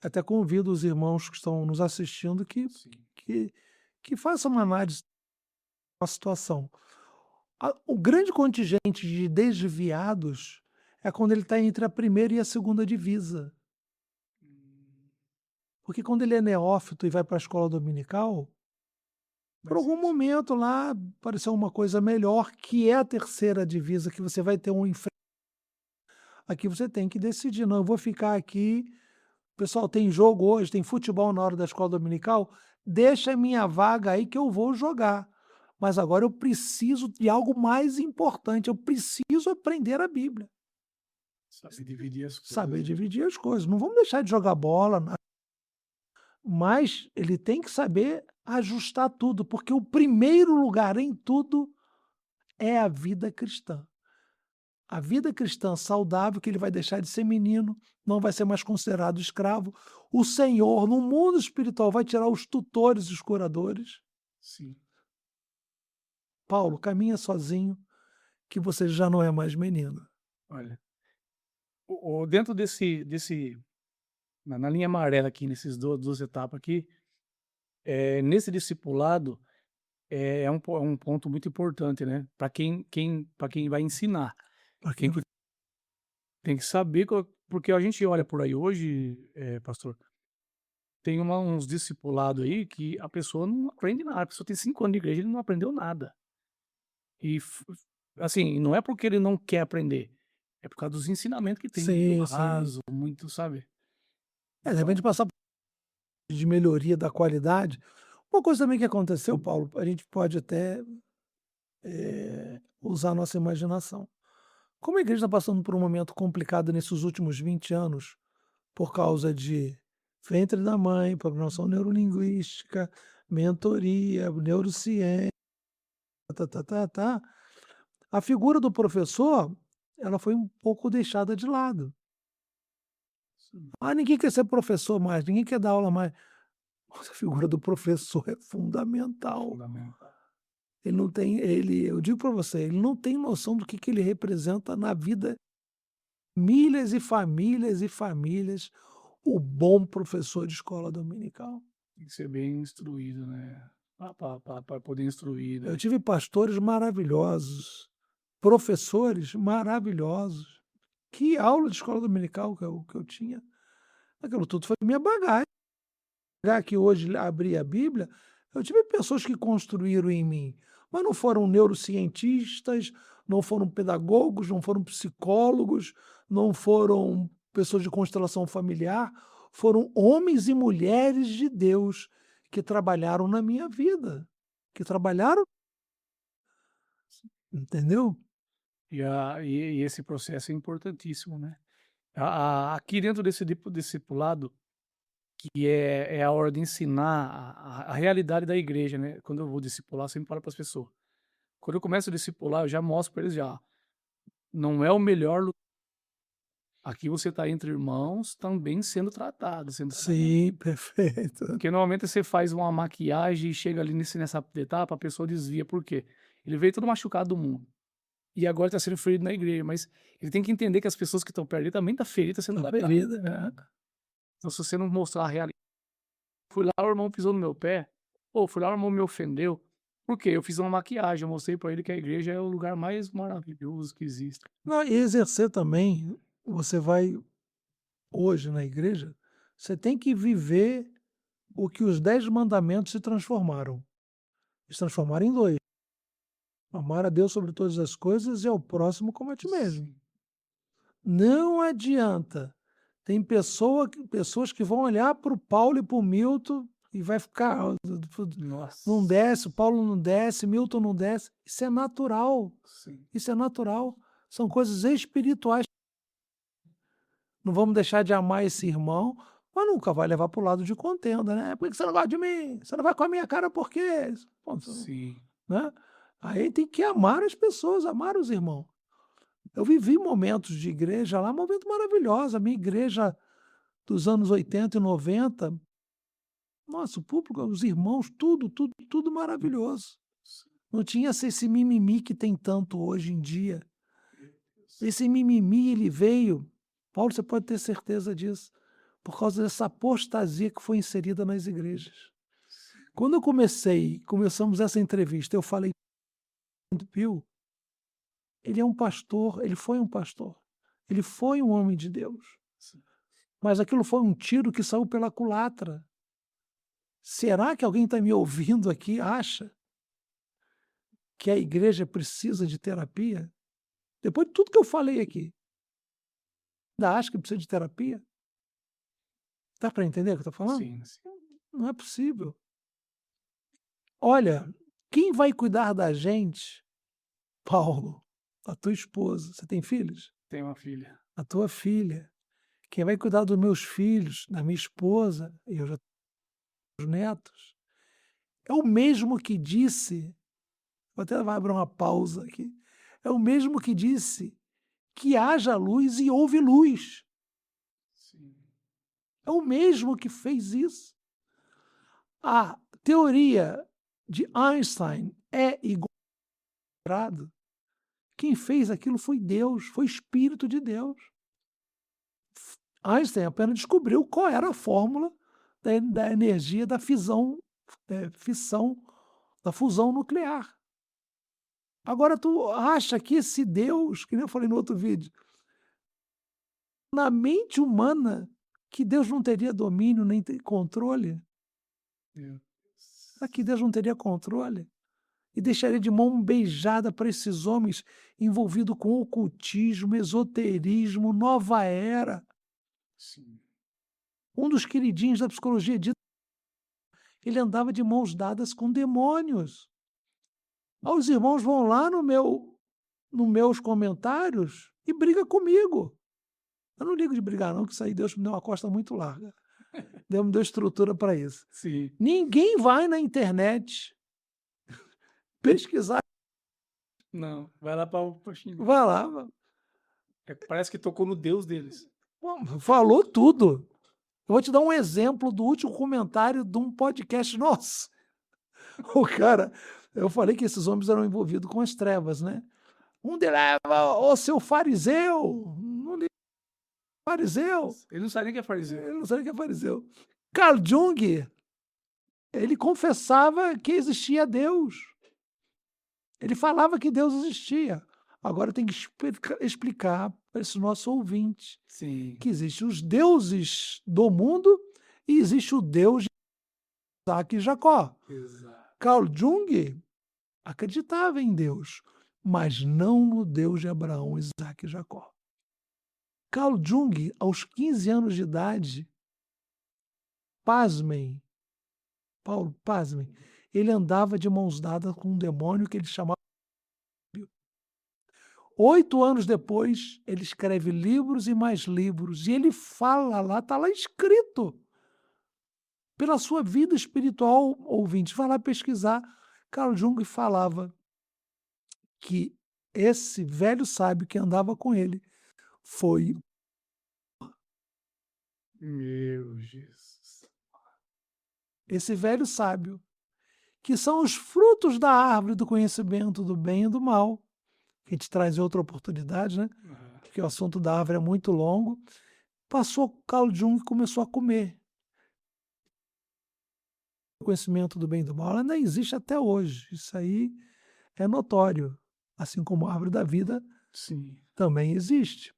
até convido os irmãos que estão nos assistindo Sim. que, que façam uma análise da situação. O grande contingente de desviados é quando ele está entre a primeira e a segunda divisa. Hum, Porque quando ele é neófito e vai para a escola dominical, por vai ser algum assim. momento lá apareceu uma coisa melhor, que é a terceira divisa, que você vai ter um aqui você tem que decidir, não, eu vou ficar aqui, pessoal, tem jogo hoje, tem futebol na hora da escola dominical, deixa a minha vaga aí que eu vou jogar. Mas agora eu preciso de algo mais importante, eu preciso aprender a Bíblia, Saber dividir as saber coisas, né. dividir as coisas. Não vamos deixar de jogar bola, mas ele tem que saber ajustar tudo, porque o primeiro lugar em tudo é a vida cristã. A vida cristã saudável, que ele vai deixar de ser menino, não vai ser mais considerado escravo. O Senhor, no mundo espiritual, vai tirar os tutores e os curadores. Sim. Paulo, caminha sozinho, que você já não é mais menino. Olha, o dentro desse na linha amarela aqui, nesses 2 etapas aqui, nesse discipulado, é um ponto muito importante, né, para quem vai ensinar. Pra quem Tem que vai- tem que saber porque a gente olha por aí hoje, pastor, tem uns discipulado aí que a pessoa não aprende nada, a pessoa tem 5 anos de igreja, ele não aprendeu nada. E assim, não é porque ele não quer aprender, é por causa dos ensinamentos que tem, muito Sim, sim. raso, muito, sabe. De repente Então, passar de melhoria da qualidade. Uma coisa também que aconteceu, Paulo, a gente pode até usar a nossa imaginação. Como a igreja está passando por um momento complicado nesses últimos 20 anos, por causa de ventre da mãe, programação neurolinguística, mentoria, neurociência, tá, tá, tá, tá, a figura do professor, ela foi um pouco deixada de lado. sim, Ah, ninguém quer ser professor mais, ninguém quer dar aula mais. Mas a figura do professor é fundamental. fundamental. Ele não tem, eu digo para você, ele não tem noção do que ele representa na vida, milhas e famílias, o bom professor de escola dominical. Tem que ser bem instruído, né, pra poder instruir, Eu né. tive pastores maravilhosos, professores maravilhosos. Que aula de escola dominical que eu tinha. Aquilo tudo foi minha bagagem. Já que hoje abri a Bíblia, eu tive pessoas que construíram em mim, mas não foram neurocientistas, não foram pedagogos, não foram psicólogos, não foram pessoas de constelação familiar, foram homens e mulheres de Deus que trabalharam na minha vida, que trabalharam, entendeu? E esse processo é importantíssimo, né. Aqui dentro desse discipulado, que é a hora de ensinar a realidade da igreja, né, quando eu vou discipular, eu sempre falo para as pessoas. Quando eu começo a discipular, eu já mostro para eles já, não é o melhor lu aqui você está entre irmãos, também sendo tratado, sendo trabalhado. Sim, perfeito. Porque normalmente você faz uma maquiagem e chega ali nessa etapa, a pessoa desvia, por quê? Ele veio todo machucado do mundo, e agora está sendo ferido na igreja, mas ele tem que entender que as pessoas que estão perto dele também tá feridas, sendo A tratado. ferida, é. Então se você não mostrar a realidade, Fui lá, o irmão pisou no meu pé. Pô, fui lá, o irmão me ofendeu. Por quê? Eu fiz uma maquiagem, eu mostrei pra ele que a igreja é o lugar mais maravilhoso que existe. Não, e exercer também, você vai hoje na igreja, você tem que viver o que os 10 mandamentos se transformaram. Se transformaram em 2. Amar a Deus sobre todas as coisas e ao próximo como a ti mesmo. Sim. Não adianta. Tem pessoas que vão olhar para o Paulo e para o Milton e vai ficar. Não Nossa. desce, o Paulo não desce, Milton não desce. Isso é natural. Sim. Isso é natural. São coisas espirituais. Não vamos deixar de amar esse irmão, mas nunca vai levar para o lado de contenda, né? Por que você não gosta de mim? Você não vai com a minha cara por quê? Ponto, Sim. né? Aí tem que amar as pessoas, amar os irmãos. Eu vivi momentos de igreja lá, momento maravilhoso. A minha igreja dos anos 80 e 90, nossa, o público, os irmãos, tudo maravilhoso. Não tinha esse mimimi que tem tanto hoje em dia. Esse mimimi, ele veio, Paulo, você pode ter certeza disso, por causa dessa apostasia que foi inserida nas igrejas. Quando começamos essa entrevista, eu falei do Pio, ele é um pastor, ele foi um homem de Deus. Mas aquilo foi um tiro que saiu pela culatra. Será que alguém está me ouvindo aqui acha que a igreja precisa de terapia? Depois de tudo que eu falei aqui, ainda acha que precisa de terapia? Dá para entender o que eu estou falando? Sim, sim. Não é possível. Olha, quem vai cuidar da gente, Paulo? A tua esposa. Você tem filhos? Tenho uma filha. A tua filha. Quem vai cuidar dos meus filhos, da minha esposa, e eu já tenho os netos, é o mesmo que disse, vou até abrir uma pausa aqui, é o mesmo que disse que haja luz e houve luz. Sim. É o mesmo que fez isso. A teoria de Einstein é igual ao quadrado. Quem fez aquilo foi Deus, foi o Espírito de Deus. Einstein apenas descobriu qual era a fórmula da energia da fissão, da fusão nuclear. Agora tu acha que esse Deus, que nem eu falei no outro vídeo, na mente humana, que Deus não teria domínio nem controle? Meu Será que Deus não teria controle? E deixaria de mão beijada para esses homens envolvidos com ocultismo, esoterismo, nova era. Sim. Um dos queridinhos da psicologia diz ele andava de mãos dadas com demônios. Aí os irmãos vão lá nos meus comentários e briga comigo. Eu não ligo de brigar não, que isso aí Deus me deu uma costa muito larga. Deus me deu estrutura para isso. Sim. Ninguém vai na internet pesquisar. Não, vai lá para xingar. Vai lá, Parece que tocou no Deus deles. falou tudo. Eu vou te dar um exemplo do último comentário de um podcast nosso. O cara, eu falei que esses homens eram envolvidos com as trevas, né? Um deles, ô seu fariseu, não liga, fariseu, Ele não sabe nem que é fariseu. ele não sabe o que é fariseu. Carl Jung, ele confessava que existia Deus. Ele falava que Deus existia. Agora tem que explicar para esse nosso ouvinte Sim. que existem os deuses do mundo e existe o Deus de Isaac e Jacó. Exato. Carl Jung acreditava em Deus, mas não no Deus de Abraão, Isaac e Jacó. Carl Jung, aos 15 anos de idade, pasmem, Paulo, pasmem, ele andava de mãos dadas com um demônio que ele chamava. 8 anos depois, ele escreve livros e mais livros, e ele fala lá, está lá escrito, pela sua vida espiritual, ouvinte, vai lá pesquisar. Carl Jung falava que esse velho sábio que andava com ele foi Meu Jesus. esse velho sábio, que são os frutos da árvore do conhecimento do bem e do mal, que a gente traz em outra oportunidade, né? Porque o assunto da árvore é muito longo. Passou Carl Jung e começou a comer. conhecimento do bem e do mal, ela ainda existe até hoje. Isso aí é notório. Assim como a árvore da vida Sim. também existe.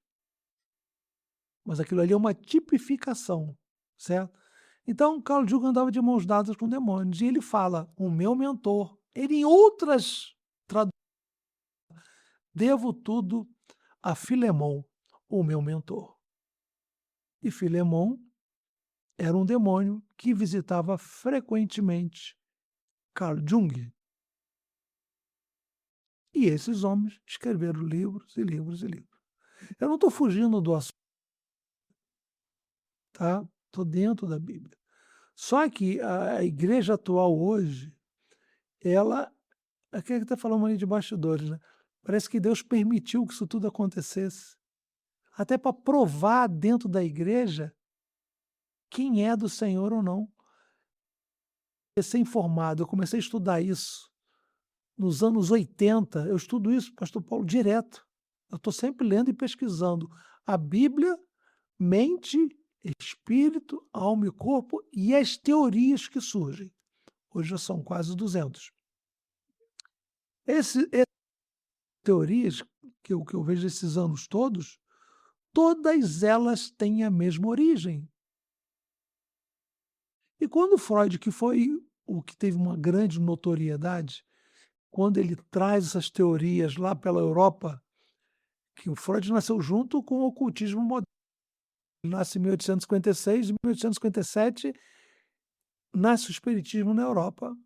Mas aquilo ali é uma tipificação, certo? Então, Carl Jung andava de mãos dadas com demônios. E ele fala, o meu mentor, ele em outras traduções, devo tudo a Filemon, o meu mentor. E Filemon era um demônio que visitava frequentemente Carl Jung. E esses homens escreveram livros e livros e livros. Eu não estou fugindo do assunto, tá? Estou dentro da Bíblia. Só que a igreja atual hoje, ela, aqui é que está falando ali de bastidores, né? Parece que Deus permitiu que isso tudo acontecesse, até para provar dentro da igreja quem é do Senhor ou não. Ser informado, eu comecei a estudar isso nos anos 80, eu estudo isso, pastor Paulo, direto. Eu estou sempre lendo e pesquisando a Bíblia, mente, espírito, alma e corpo e as teorias que surgem. Hoje já são quase 200. Essas teorias que eu vejo esses anos todos, todas elas têm a mesma origem. E quando Freud, que foi o que teve uma grande notoriedade, quando ele traz essas teorias lá pela Europa, que o Freud nasceu junto com o ocultismo moderno. Ele nasce em 1856, em 1857 nasce o espiritismo na Europa,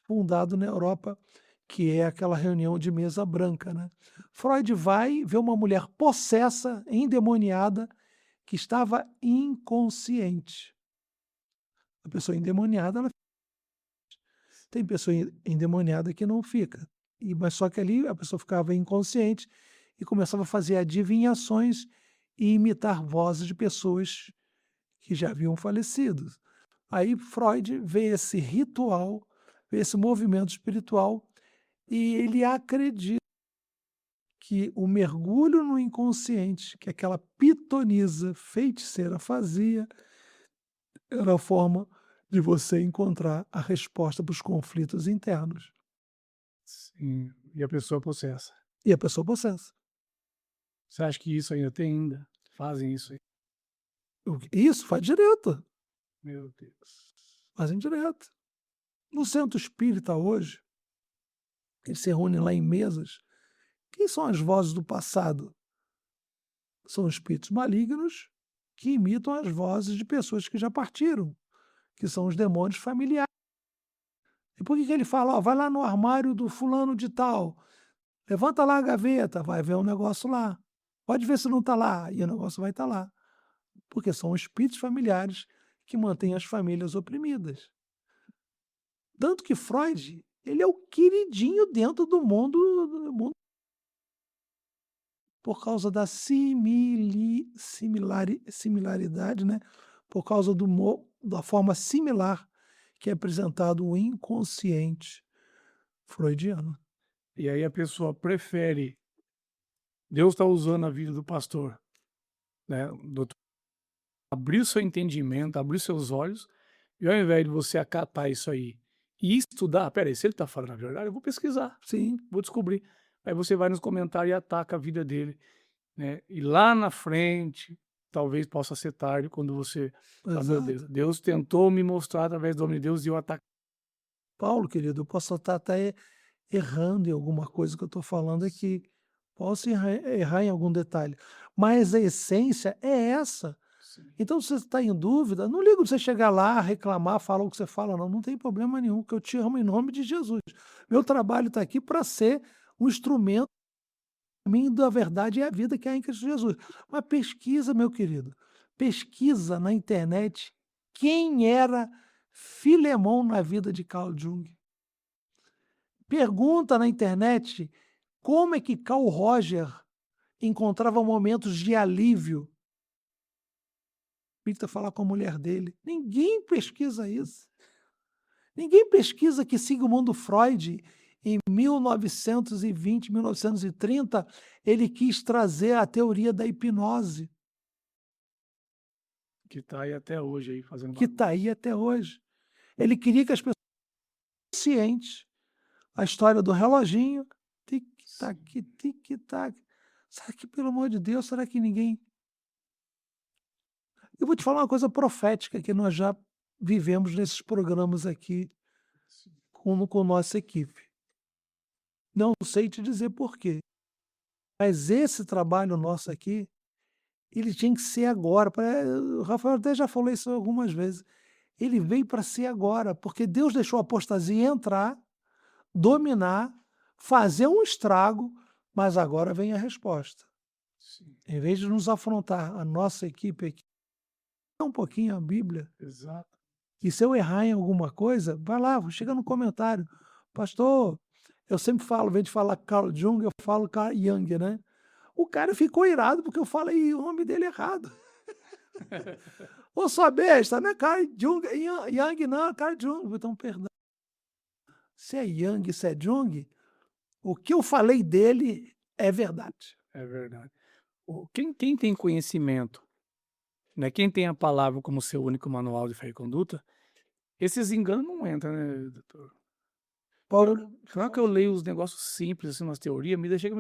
fundado na Europa, que é aquela reunião de mesa branca, né. Freud vai ver uma mulher possessa, endemoniada, que estava inconsciente. A pessoa endemoniada, ela tem pessoa endemoniada que não fica, mas só que ali a pessoa ficava inconsciente e começava a fazer adivinhações e imitar vozes de pessoas que já haviam falecido. Aí Freud vê esse ritual, vê esse movimento espiritual e ele acredita que o mergulho no inconsciente, que aquela pitonisa feiticeira fazia, era a forma de você encontrar a resposta para os conflitos internos. Sim. E a pessoa possessa. E a pessoa possessa. Você acha que isso ainda tem ainda? Fazem isso aí? Isso faz direto, Meu Deus. fazem direto. No centro espírita hoje, eles se reúnem lá em mesas. Quem são as vozes do passado? São espíritos malignos que imitam as vozes de pessoas que já partiram, que são os demônios familiares. E por que ele fala, ó, vai lá no armário do fulano de tal, levanta lá a gaveta, vai ver um negócio lá. Pode ver se não está lá, e o negócio vai estar lá. Porque são espíritos familiares que mantêm as famílias oprimidas. Tanto que Freud, ele é o queridinho dentro do mundo por causa da similaridade, né? Por causa da forma similar que é apresentado o inconsciente freudiano. E aí a pessoa prefere Deus está usando a vida do pastor, né, doutor, abrir o seu entendimento, abrir os seus olhos, e ao invés de você acatar isso aí e estudar, espera aí, se ele está falando a verdade, eu vou pesquisar, Sim, vou descobrir. Aí você vai nos comentários e ataca a vida dele, né? E lá na frente, talvez possa ser tarde, quando você fala, meu exato. Deus, Deus tentou me mostrar através do homem de Deus e eu ataquei. Paulo, querido, eu posso estar até errando em alguma coisa que eu estou falando aqui. Posso errar em algum detalhe. Mas a essência é essa. Sim. Então, se você está em dúvida, não liga de você chegar lá, reclamar, falar o que você fala, não. Não tem problema nenhum, que eu te amo em nome de Jesus. Meu trabalho está aqui para ser um instrumento do caminho da verdade e a vida que há em Cristo Jesus. Mas pesquisa, meu querido. Pesquisa na internet quem era Filemon na vida de Carl Jung. Pergunta na internet como é que Carl Roger encontrava momentos de alívio. Espírita falar com a mulher dele. Ninguém pesquisa isso. Ninguém pesquisa que Sigmund Freud, em 1920, 1930, ele quis trazer a teoria da hipnose, Que está aí até hoje aí fazendo que bagunça. está aí até hoje. Ele queria que as pessoas consciente. A história do reloginho, tic-tac, Sim. tic-tac. Será que, pelo amor de Deus, será que ninguém... Eu vou te falar uma coisa profética que nós já vivemos nesses programas aqui Sim. com nossa equipe. Não sei te dizer por quê, mas esse trabalho nosso aqui, ele tinha que ser agora. O Rafael até já falou isso algumas vezes. Ele veio para ser agora, porque Deus deixou a apostasia entrar, dominar, fazer um estrago, mas agora vem a resposta. Sim. Em vez de nos afrontar, a nossa equipe aqui, um pouquinho a Bíblia, Exato. e se eu errar em alguma coisa, vai lá, chega no comentário. Pastor, eu sempre falo, ao invés de falar Carl Jung, eu falo Carl Jung, né? O cara ficou irado porque eu falei o nome dele errado. Ô, sua besta, não é Carl Jung, Jung não, é Carl Jung. Então, perdão. Se é Jung, se é Jung, o que eu falei dele é verdade. É verdade. Quem tem conhecimento, né, quem tem a palavra como seu único manual de fé e conduta, esses enganos não entram, né, doutor? Paulo, Só que eu leio os negócios simples, assim, umas teorias, me deixa que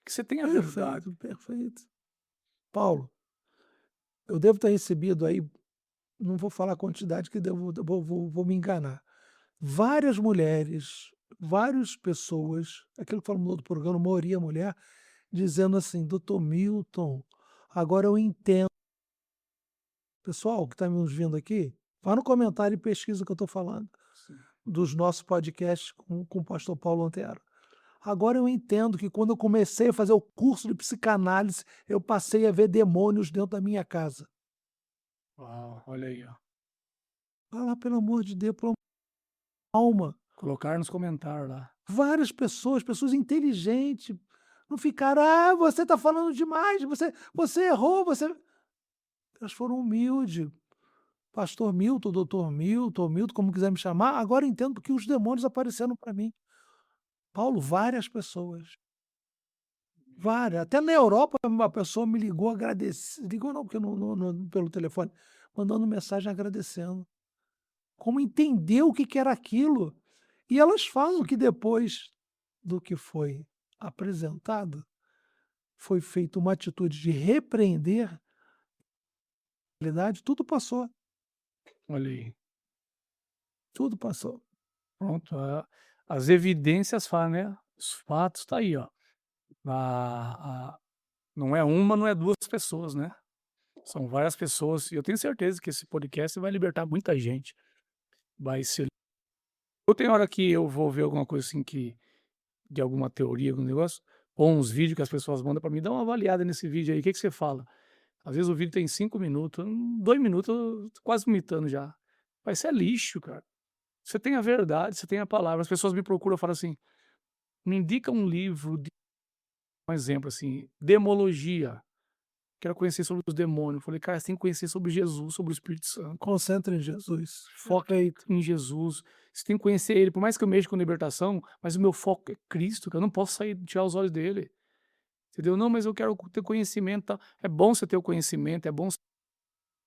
você tem a verdade. perfeito, perfeito. Paulo, eu devo ter recebido aí, não vou falar a quantidade que vou me enganar. Várias mulheres, várias pessoas, aquilo que falamos no outro programa, maioria mulher, dizendo assim: Doutor Milton, agora eu entendo. Pessoal que está nos vindo aqui, vá no comentário e pesquisa o que eu estou falando, Sim. dos nossos podcasts com o pastor Paulo Antero. Agora eu entendo que quando eu comecei a fazer o curso de psicanálise, eu passei a ver demônios dentro da minha casa. Uau, olha aí, ó. Ah lá, pelo amor de Deus, pela alma. Colocar nos comentários lá. Várias pessoas inteligentes, não ficaram: "Ah, você está falando demais, você errou, você..." Elas foram humildes. Pastor Milton, doutor Milton, Milton, como quiser me chamar, agora eu entendo porque os demônios apareceram para mim. Paulo, várias pessoas, várias. Até na Europa uma pessoa me ligou, ligou não, porque pelo telefone, mandando mensagem agradecendo. Como entendeu o que que era aquilo. E elas falam que depois do que foi apresentado, foi feita uma atitude de repreender, na realidade, tudo passou, Olha aí. tudo passou. Pronto, as evidências falam, né, os fatos tá aí, ó. A não é uma, não é 2 pessoas, né, são várias pessoas e eu tenho certeza que esse podcast vai libertar muita gente. Vai ser eu tenho hora que eu vou ver alguma coisa, assim, que de alguma teoria, algum negócio, ou uns vídeos que as pessoas mandam pra mim: "Dá uma avaliada nesse vídeo aí, o que que você fala?". Às vezes o vídeo tem 5 minutos, 2 minutos eu tô quase vomitando já. Mas isso é lixo, cara. Você tem a verdade, você tem a palavra. As pessoas me procuram e falam assim: "Me indica um livro de", um exemplo assim, demologia. Quero conhecer sobre os demônios. Eu falei: "Cara, você tem que conhecer sobre Jesus, sobre o Espírito Santo. Concentra em Jesus. Foca Perfeito. em Jesus. Você tem que conhecer ele. Por mais que eu mexa com libertação, mas o meu foco é Cristo, que eu não posso sair tirar os olhos dele". Entendeu? "Não, mas eu quero ter conhecimento, tal". É bom você ter o conhecimento, é bom.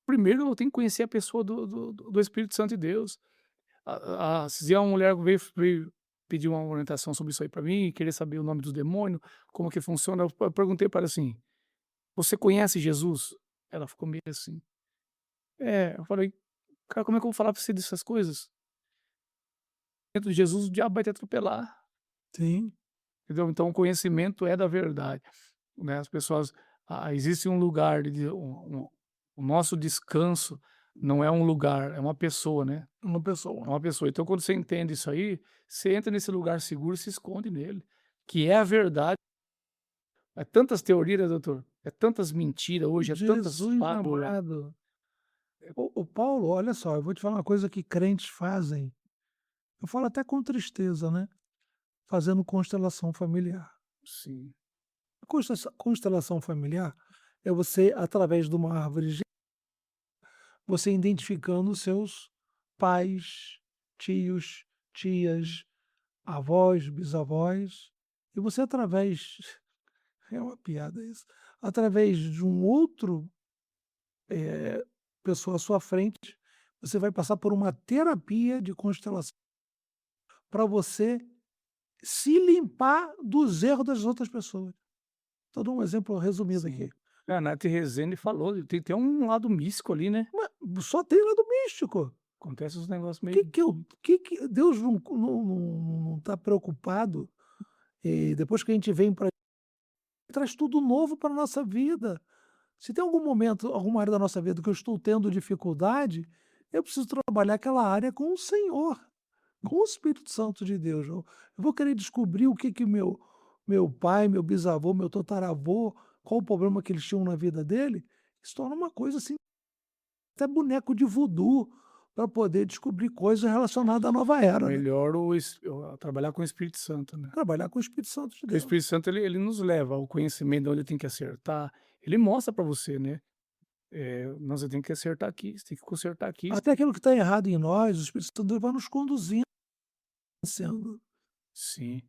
Primeiro eu tenho que conhecer a pessoa do Espírito Santo de Deus. Esses dias uma mulher veio pedir uma orientação sobre isso aí pra mim, querer saber o nome dos demônios, como que funciona. Eu perguntei para ela assim: "Você conhece Jesus?". Ela ficou meio assim. É, eu falei: "Cara, como é que eu vou falar pra você dessas coisas? Dentro de Jesus o diabo vai te atropelar", Sim. entendeu? Então o conhecimento é da verdade, né, as pessoas, existe um lugar de o nosso descanso não é um lugar, é uma pessoa, né. Uma É pessoa. uma pessoa. Então, quando você entende isso aí, você entra nesse lugar seguro e se esconde nele, que é a verdade. É tantas teorias, né, doutor? É tantas mentiras hoje, é tantas Jesus fábulas. amado. Ô Paulo, olha só, eu vou te falar uma coisa que crentes fazem. Eu falo até com tristeza, né? Fazendo constelação familiar. Sim, A constelação familiar é você, através de uma árvore, você identificando os seus pais, tios, tias, avós, bisavós, e você através, é uma piada isso, através de um outro pessoa à sua frente, você vai passar por uma terapia de constelação. para você se limpar dos erros das outras pessoas. Estou dando um exemplo resumido Sim. aqui. A Nath Rezende falou, tem um lado místico ali, né? Mas só tem lado místico. Acontece uns negócios Que meio. que eu que Deus não tá preocupado, depois que a gente vem para traz tudo novo para nossa vida. Se tem algum momento, alguma área da nossa vida que eu estou tendo dificuldade, eu preciso trabalhar aquela área com o Senhor, com o Espírito Santo de Deus. Eu vou querer descobrir o que que meu pai, meu bisavô, meu tataravô, qual o problema que eles tinham na vida dele, se torna uma coisa assim, até boneco de voodoo, para poder descobrir coisas relacionadas à nova era, né. Melhor trabalhar com o Espírito Santo, né? Trabalhar com o Espírito Santo de Porque o Deus. Espírito Santo ele nos leva ao conhecimento de onde tem que acertar. Ele mostra para você, né? Não, você tem que acertar aqui, você tem que consertar aqui. Até aquilo que está errado em nós, o Espírito Santo vai nos conduzindo, sendo. Sim.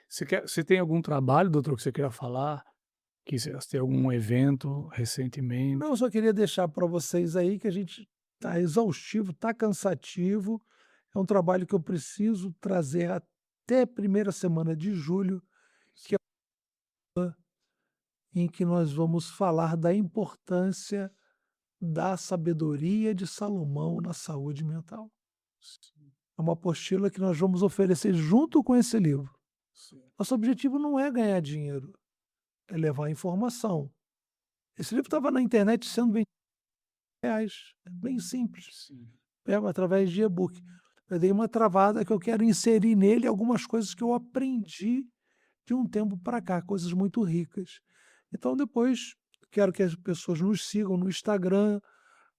Você tem algum trabalho, doutor, que você queira falar? Que você tem algum evento recentemente? Não, eu só queria deixar para vocês aí que a gente tá exaustivo, tá cansativo, é um trabalho que eu preciso trazer até primeira semana de julho, que é em que nós vamos falar da importância da sabedoria de Salomão na saúde mental. Sim, É uma apostila que nós vamos oferecer junto com esse livro. sim, Nosso objetivo não é ganhar dinheiro, é levar informação. Esse livro estava na internet sendo vendido R$ 100, é bem simples. sim. Pego através de e-book. Eu dei uma travada que eu quero inserir nele algumas coisas que eu aprendi de um tempo para cá, coisas muito ricas. Então depois quero que as pessoas nos sigam no Instagram,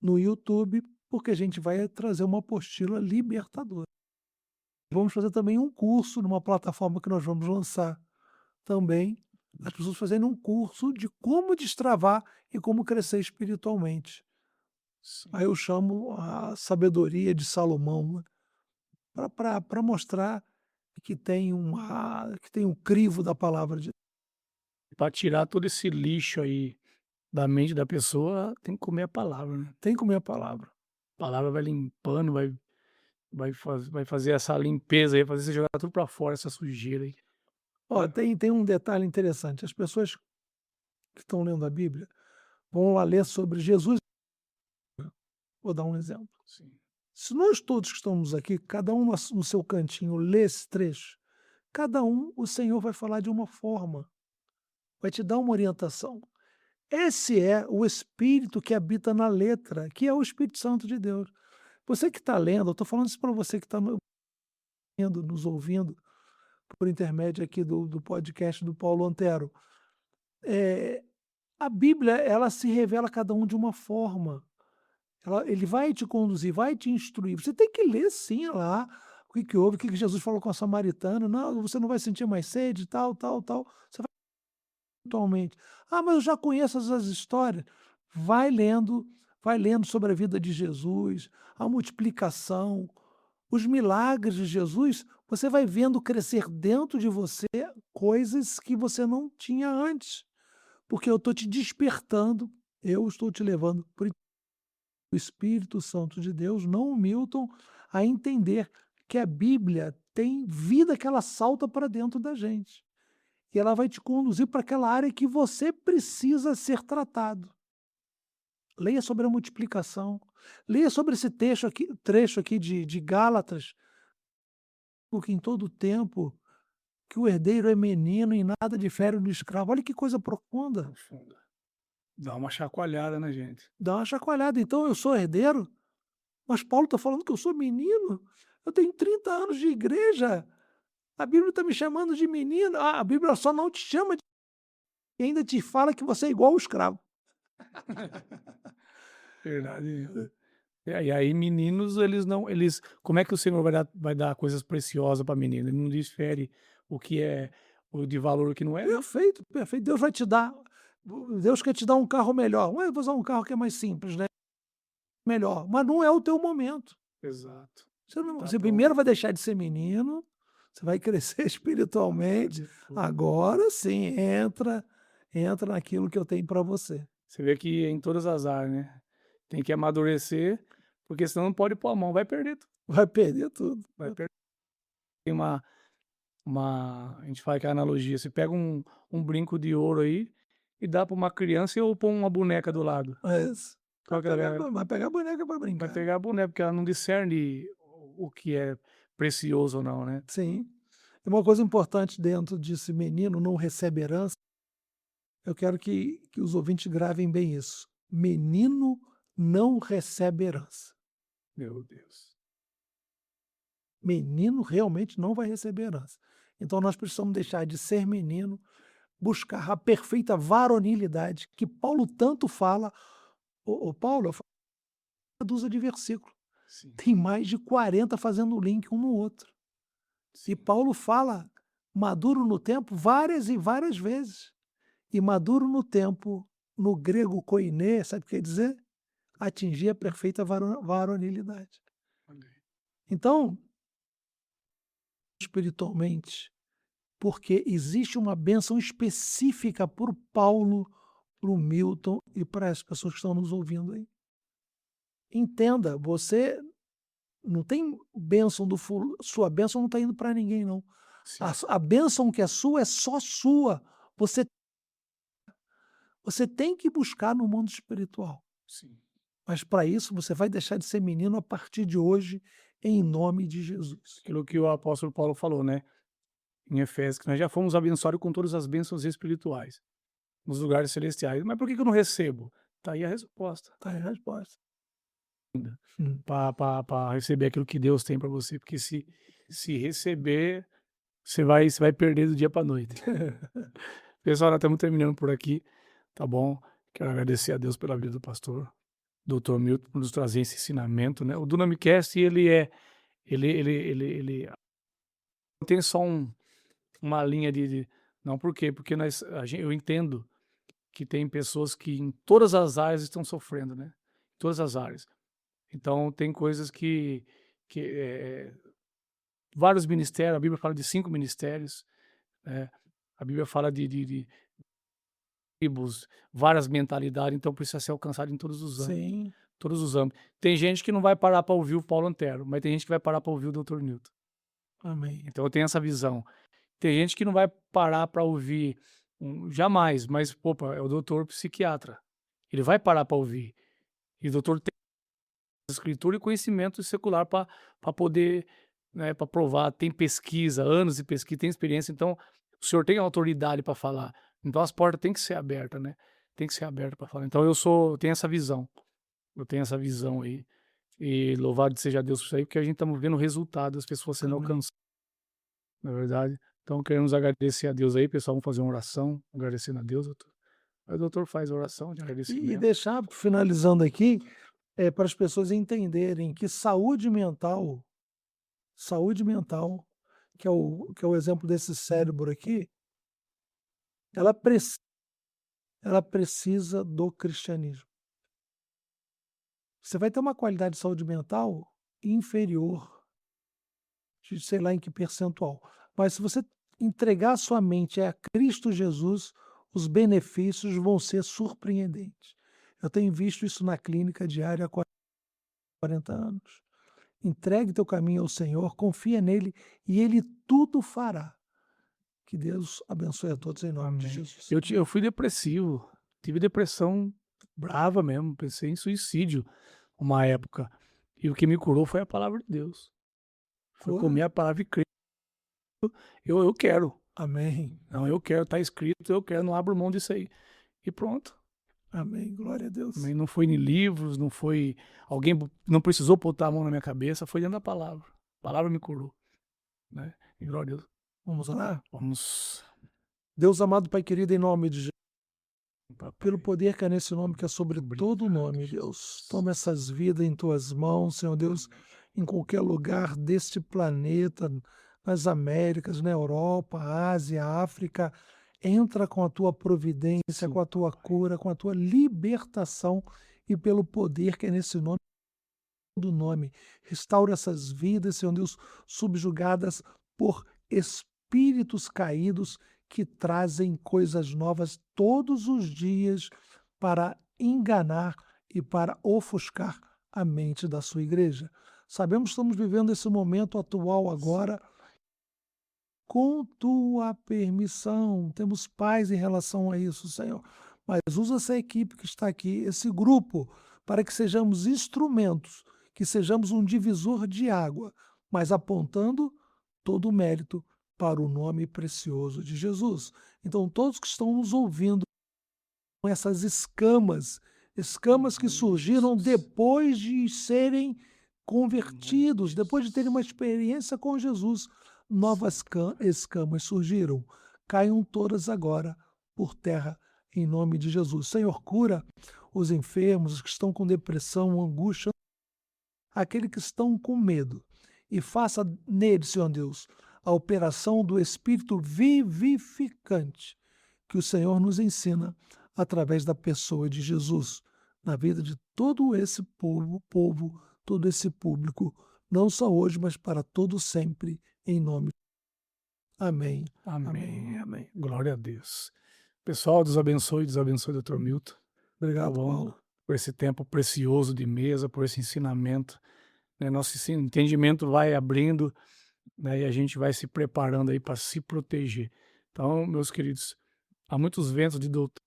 no YouTube, porque a gente vai trazer uma apostila libertadora. Vamos fazer também um curso numa plataforma que nós vamos lançar também, as pessoas fazendo um curso de como destravar e como crescer espiritualmente. Sim. Aí eu chamo a sabedoria de Salomão, para mostrar que tem um crivo da palavra de Para tirar todo esse lixo aí da mente da pessoa, tem que comer a palavra, né? tem que comer a palavra. A palavra vai limpando, vai fazer essa limpeza aí, fazer você jogar tudo para fora, essa sujeira aí. Ó, tem um detalhe interessante, as pessoas que estão lendo a Bíblia vão lá ler sobre Jesus, vou dar um exemplo. Sim. Se nós todos que estamos aqui, cada um no seu cantinho, lê esse trecho, cada um o Senhor vai falar de uma forma, vai te dar uma orientação. Esse é o Espírito que habita na letra, que é o Espírito Santo de Deus. Você que está lendo, eu estou falando isso para você que está nos ouvindo por intermédio aqui do podcast do Paulo Antero. A Bíblia, ela se revela a cada um de uma forma. Ele vai te conduzir, vai te instruir. Você tem que ler sim lá o que, que houve, o que, que Jesus falou com a samaritana. Não, você não vai sentir mais sede, tal, tal, tal. Você vai atualmente. Ah, mas eu já conheço essas histórias. Vai lendo sobre a vida de Jesus, a multiplicação, os milagres de Jesus. Você vai vendo crescer dentro de você coisas que você não tinha antes. Porque eu estou te despertando, eu estou te levando por o Espírito Santo de Deus, não o Milton, a entender que a Bíblia tem vida que ela salta para dentro da gente. E ela vai te conduzir para aquela área que você precisa ser tratado. Leia sobre a multiplicação, leia sobre esse trecho aqui de Gálatas, porque em todo tempo que o herdeiro é menino e nada difere do escravo. Olha que coisa profunda. Profunda. Dá uma chacoalhada na gente. Dá uma chacoalhada. Então eu sou herdeiro, mas Paulo está falando que eu sou menino. Eu tenho 30 anos de igreja. A Bíblia está me chamando de menino. Ah, a Bíblia só não te chama de e ainda te fala que você é igual ao escravo. Verdade. E aí meninos, eles como é que o Senhor vai dar coisas preciosas para menino? Ele não difere o que é o de valor, o que não é, né? Perfeito, perfeito. Deus vai te dar. Deus quer te dar um carro melhor. Ué, eu vou usar um carro que é mais simples, né? Melhor. Mas não é o teu momento. Exato. Tá Você pronto. primeiro vai deixar de ser menino, você vai crescer espiritualmente. Agora sim, entra naquilo que eu tenho para você. Você vê que é em todas as áreas, né? Tem que amadurecer, porque senão não pode pôr a mão, vai perder tudo. Vai perder tudo. Vai perder. tem a gente fala que é a analogia, você pega um brinco de ouro aí e dá para uma criança ou põe uma boneca do lado. É isso. Qual que é a Vai pegar a boneca para vai brincar. pegar a boneca, porque ela não discerne o que é precioso ou não, né. Sim. E uma coisa importante dentro desse menino não recebe herança, eu quero que os ouvintes gravem bem isso. Menino não recebe herança. Meu Deus. Menino realmente não vai receber herança. Então nós precisamos deixar de ser menino, buscar a perfeita varonilidade que Paulo tanto fala. O Paulo, eu falo meia dúzia de versículos. Sim, Tem mais de 40 fazendo link um no outro. E sim. Paulo fala maduro no tempo várias e várias vezes. E maduro no tempo, no grego koiné, sabe o que quer dizer? Atingir a perfeita varonilidade. Olha aí. Então, espiritualmente, porque existe uma bênção específica por Paulo, para o Milton e para as pessoas que estão nos ouvindo aí. Entenda, você não tem bênção sua bênção não está indo para ninguém, não. Sim, A bênção que é sua é só sua. Você tem que buscar no mundo espiritual. sim. Mas para isso você vai deixar de ser menino a partir de hoje, em nome de Jesus. Aquilo que o apóstolo Paulo falou, né, em Efésios, que nós já fomos abençoados com todas as bênçãos espirituais, nos lugares celestiais. Mas por que que eu não recebo? Tá aí a resposta, Tá aí a resposta. Hum. para receber aquilo que Deus tem para você, porque se receber, você vai perder do dia para noite. Pessoal, nós estamos terminando por aqui, tá bom? Quero agradecer a Deus pela vida do pastor, doutor Milton, por nos trazer esse ensinamento, né. O Dunamicast, ele não tem só uma linha de não, por quê? Porque eu entendo que tem pessoas que em todas as áreas estão sofrendo, né, em todas as áreas. Então tem coisas que vários ministérios, a Bíblia fala de 5 ministérios, a Bíblia fala de tribos, várias mentalidades, então precisa ser alcançado em Sim, todos os âmbitos. Tem gente que não vai parar para ouvir o Paulo Antero, mas tem gente que vai parar para ouvir o Dr. Newton. amém. Então eu tenho essa visão. Tem gente que não vai parar para ouvir jamais, mas, opa, é o doutor psiquiatra. Ele vai parar para ouvir. E o doutor tem escritura e conhecimento secular para poder, né, para provar, tem pesquisa, anos de pesquisa, tem experiência, então o senhor tem autoridade para falar. Então as portas têm que ser abertas, né? Tem que ser aberta para falar. Então eu tenho essa visão. Eu tenho essa visão aí. E louvado seja Deus por isso aí, porque a gente estamos vendo o resultado das pessoas sendo Amém. alcançadas, na verdade. Então queremos agradecer a Deus aí, pessoal, vamos fazer uma oração, agradecendo a Deus, doutor. Aí o doutor faz a oração de E agradecimento. deixar, finalizando aqui, para as pessoas entenderem que saúde mental, que é o exemplo desse cérebro aqui, ela preci ela precisa do cristianismo. Você vai ter uma qualidade de saúde mental inferior, de sei lá em que percentual, mas se você entregar a sua mente a Cristo Jesus, os benefícios vão ser surpreendentes. Eu tenho visto isso na clínica diária há 40 anos. Entregue teu caminho ao Senhor, confia nele e ele tudo fará. Que Deus abençoe a todos em nome de Amém. Jesus. Eu fui depressivo, tive depressão brava mesmo, pensei em suicídio uma época. E o que me curou foi a palavra de Deus. Foi Foi? comer a palavra e crer. Eu quero. Amém. Não, eu quero, tá escrito, eu quero, não abro mão disso aí. E pronto. Amém. Glória a Deus. Não foi em livros, não foi. Alguém não precisou botar a mão na minha cabeça, foi dentro da palavra. A palavra me curou. Né? E glória a Deus. Vamos orar? Vamos. Deus amado, Pai querido, em nome de Jesus, pelo Papai. poder que é nesse nome, que é sobre todo nome, Deus. Toma essas vidas em tuas mãos, Senhor Deus, em qualquer lugar deste planeta, nas Américas, na Europa, Ásia, África. Entra com a tua providência, Sim, com a tua cura, com a tua libertação e pelo poder que é nesse nome. Do nome. Restaura essas vidas, Senhor Deus, subjugadas por espíritos caídos que trazem coisas novas todos os dias para enganar e para ofuscar a mente da sua igreja. Sabemos que estamos vivendo esse momento atual agora, com tua permissão. Temos paz em relação a isso, Senhor. Mas usa essa equipe que está aqui, esse grupo, para que sejamos instrumentos, que sejamos um divisor de água, mas apontando todo o mérito para o nome precioso de Jesus. Então, todos que estão nos ouvindo, com essas escamas que surgiram depois de serem convertidos, depois de terem uma experiência com Jesus, novas escamas surgiram. Caiam todas agora por terra, em nome de Jesus. Senhor, cura os enfermos, os que estão com depressão, angústia, aqueles que estão com medo. E faça neles, Senhor Deus, a operação do Espírito vivificante que o Senhor nos ensina através da pessoa de Jesus, na vida de todo esse povo, todo esse público, não só hoje, mas para todo sempre, em nome. Amém. Amém, amém. Glória a Deus. Pessoal, Deus abençoe, Dr. Milton. Tá Obrigado, bom? Paulo. Por esse tempo precioso de mesa, por esse ensinamento, né? Nosso entendimento vai abrindo, né? E a gente vai se preparando aí para se proteger. Então, meus queridos, há muitos ventos de doutrina,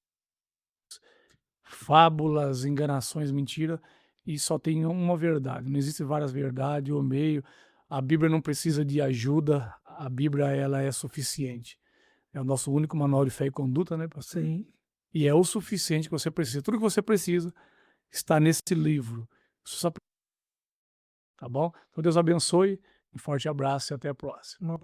fábulas, enganações, mentira, e só tem uma verdade. Não existe várias verdades ou meio. A Bíblia não precisa de ajuda, a Bíblia ela é suficiente. É o nosso único manual de fé e conduta, né, pastor? Sim. E é o suficiente que você precisa. Tudo que você precisa está nesse livro. Tá bom? Então Deus abençoe, um forte abraço e até a próxima.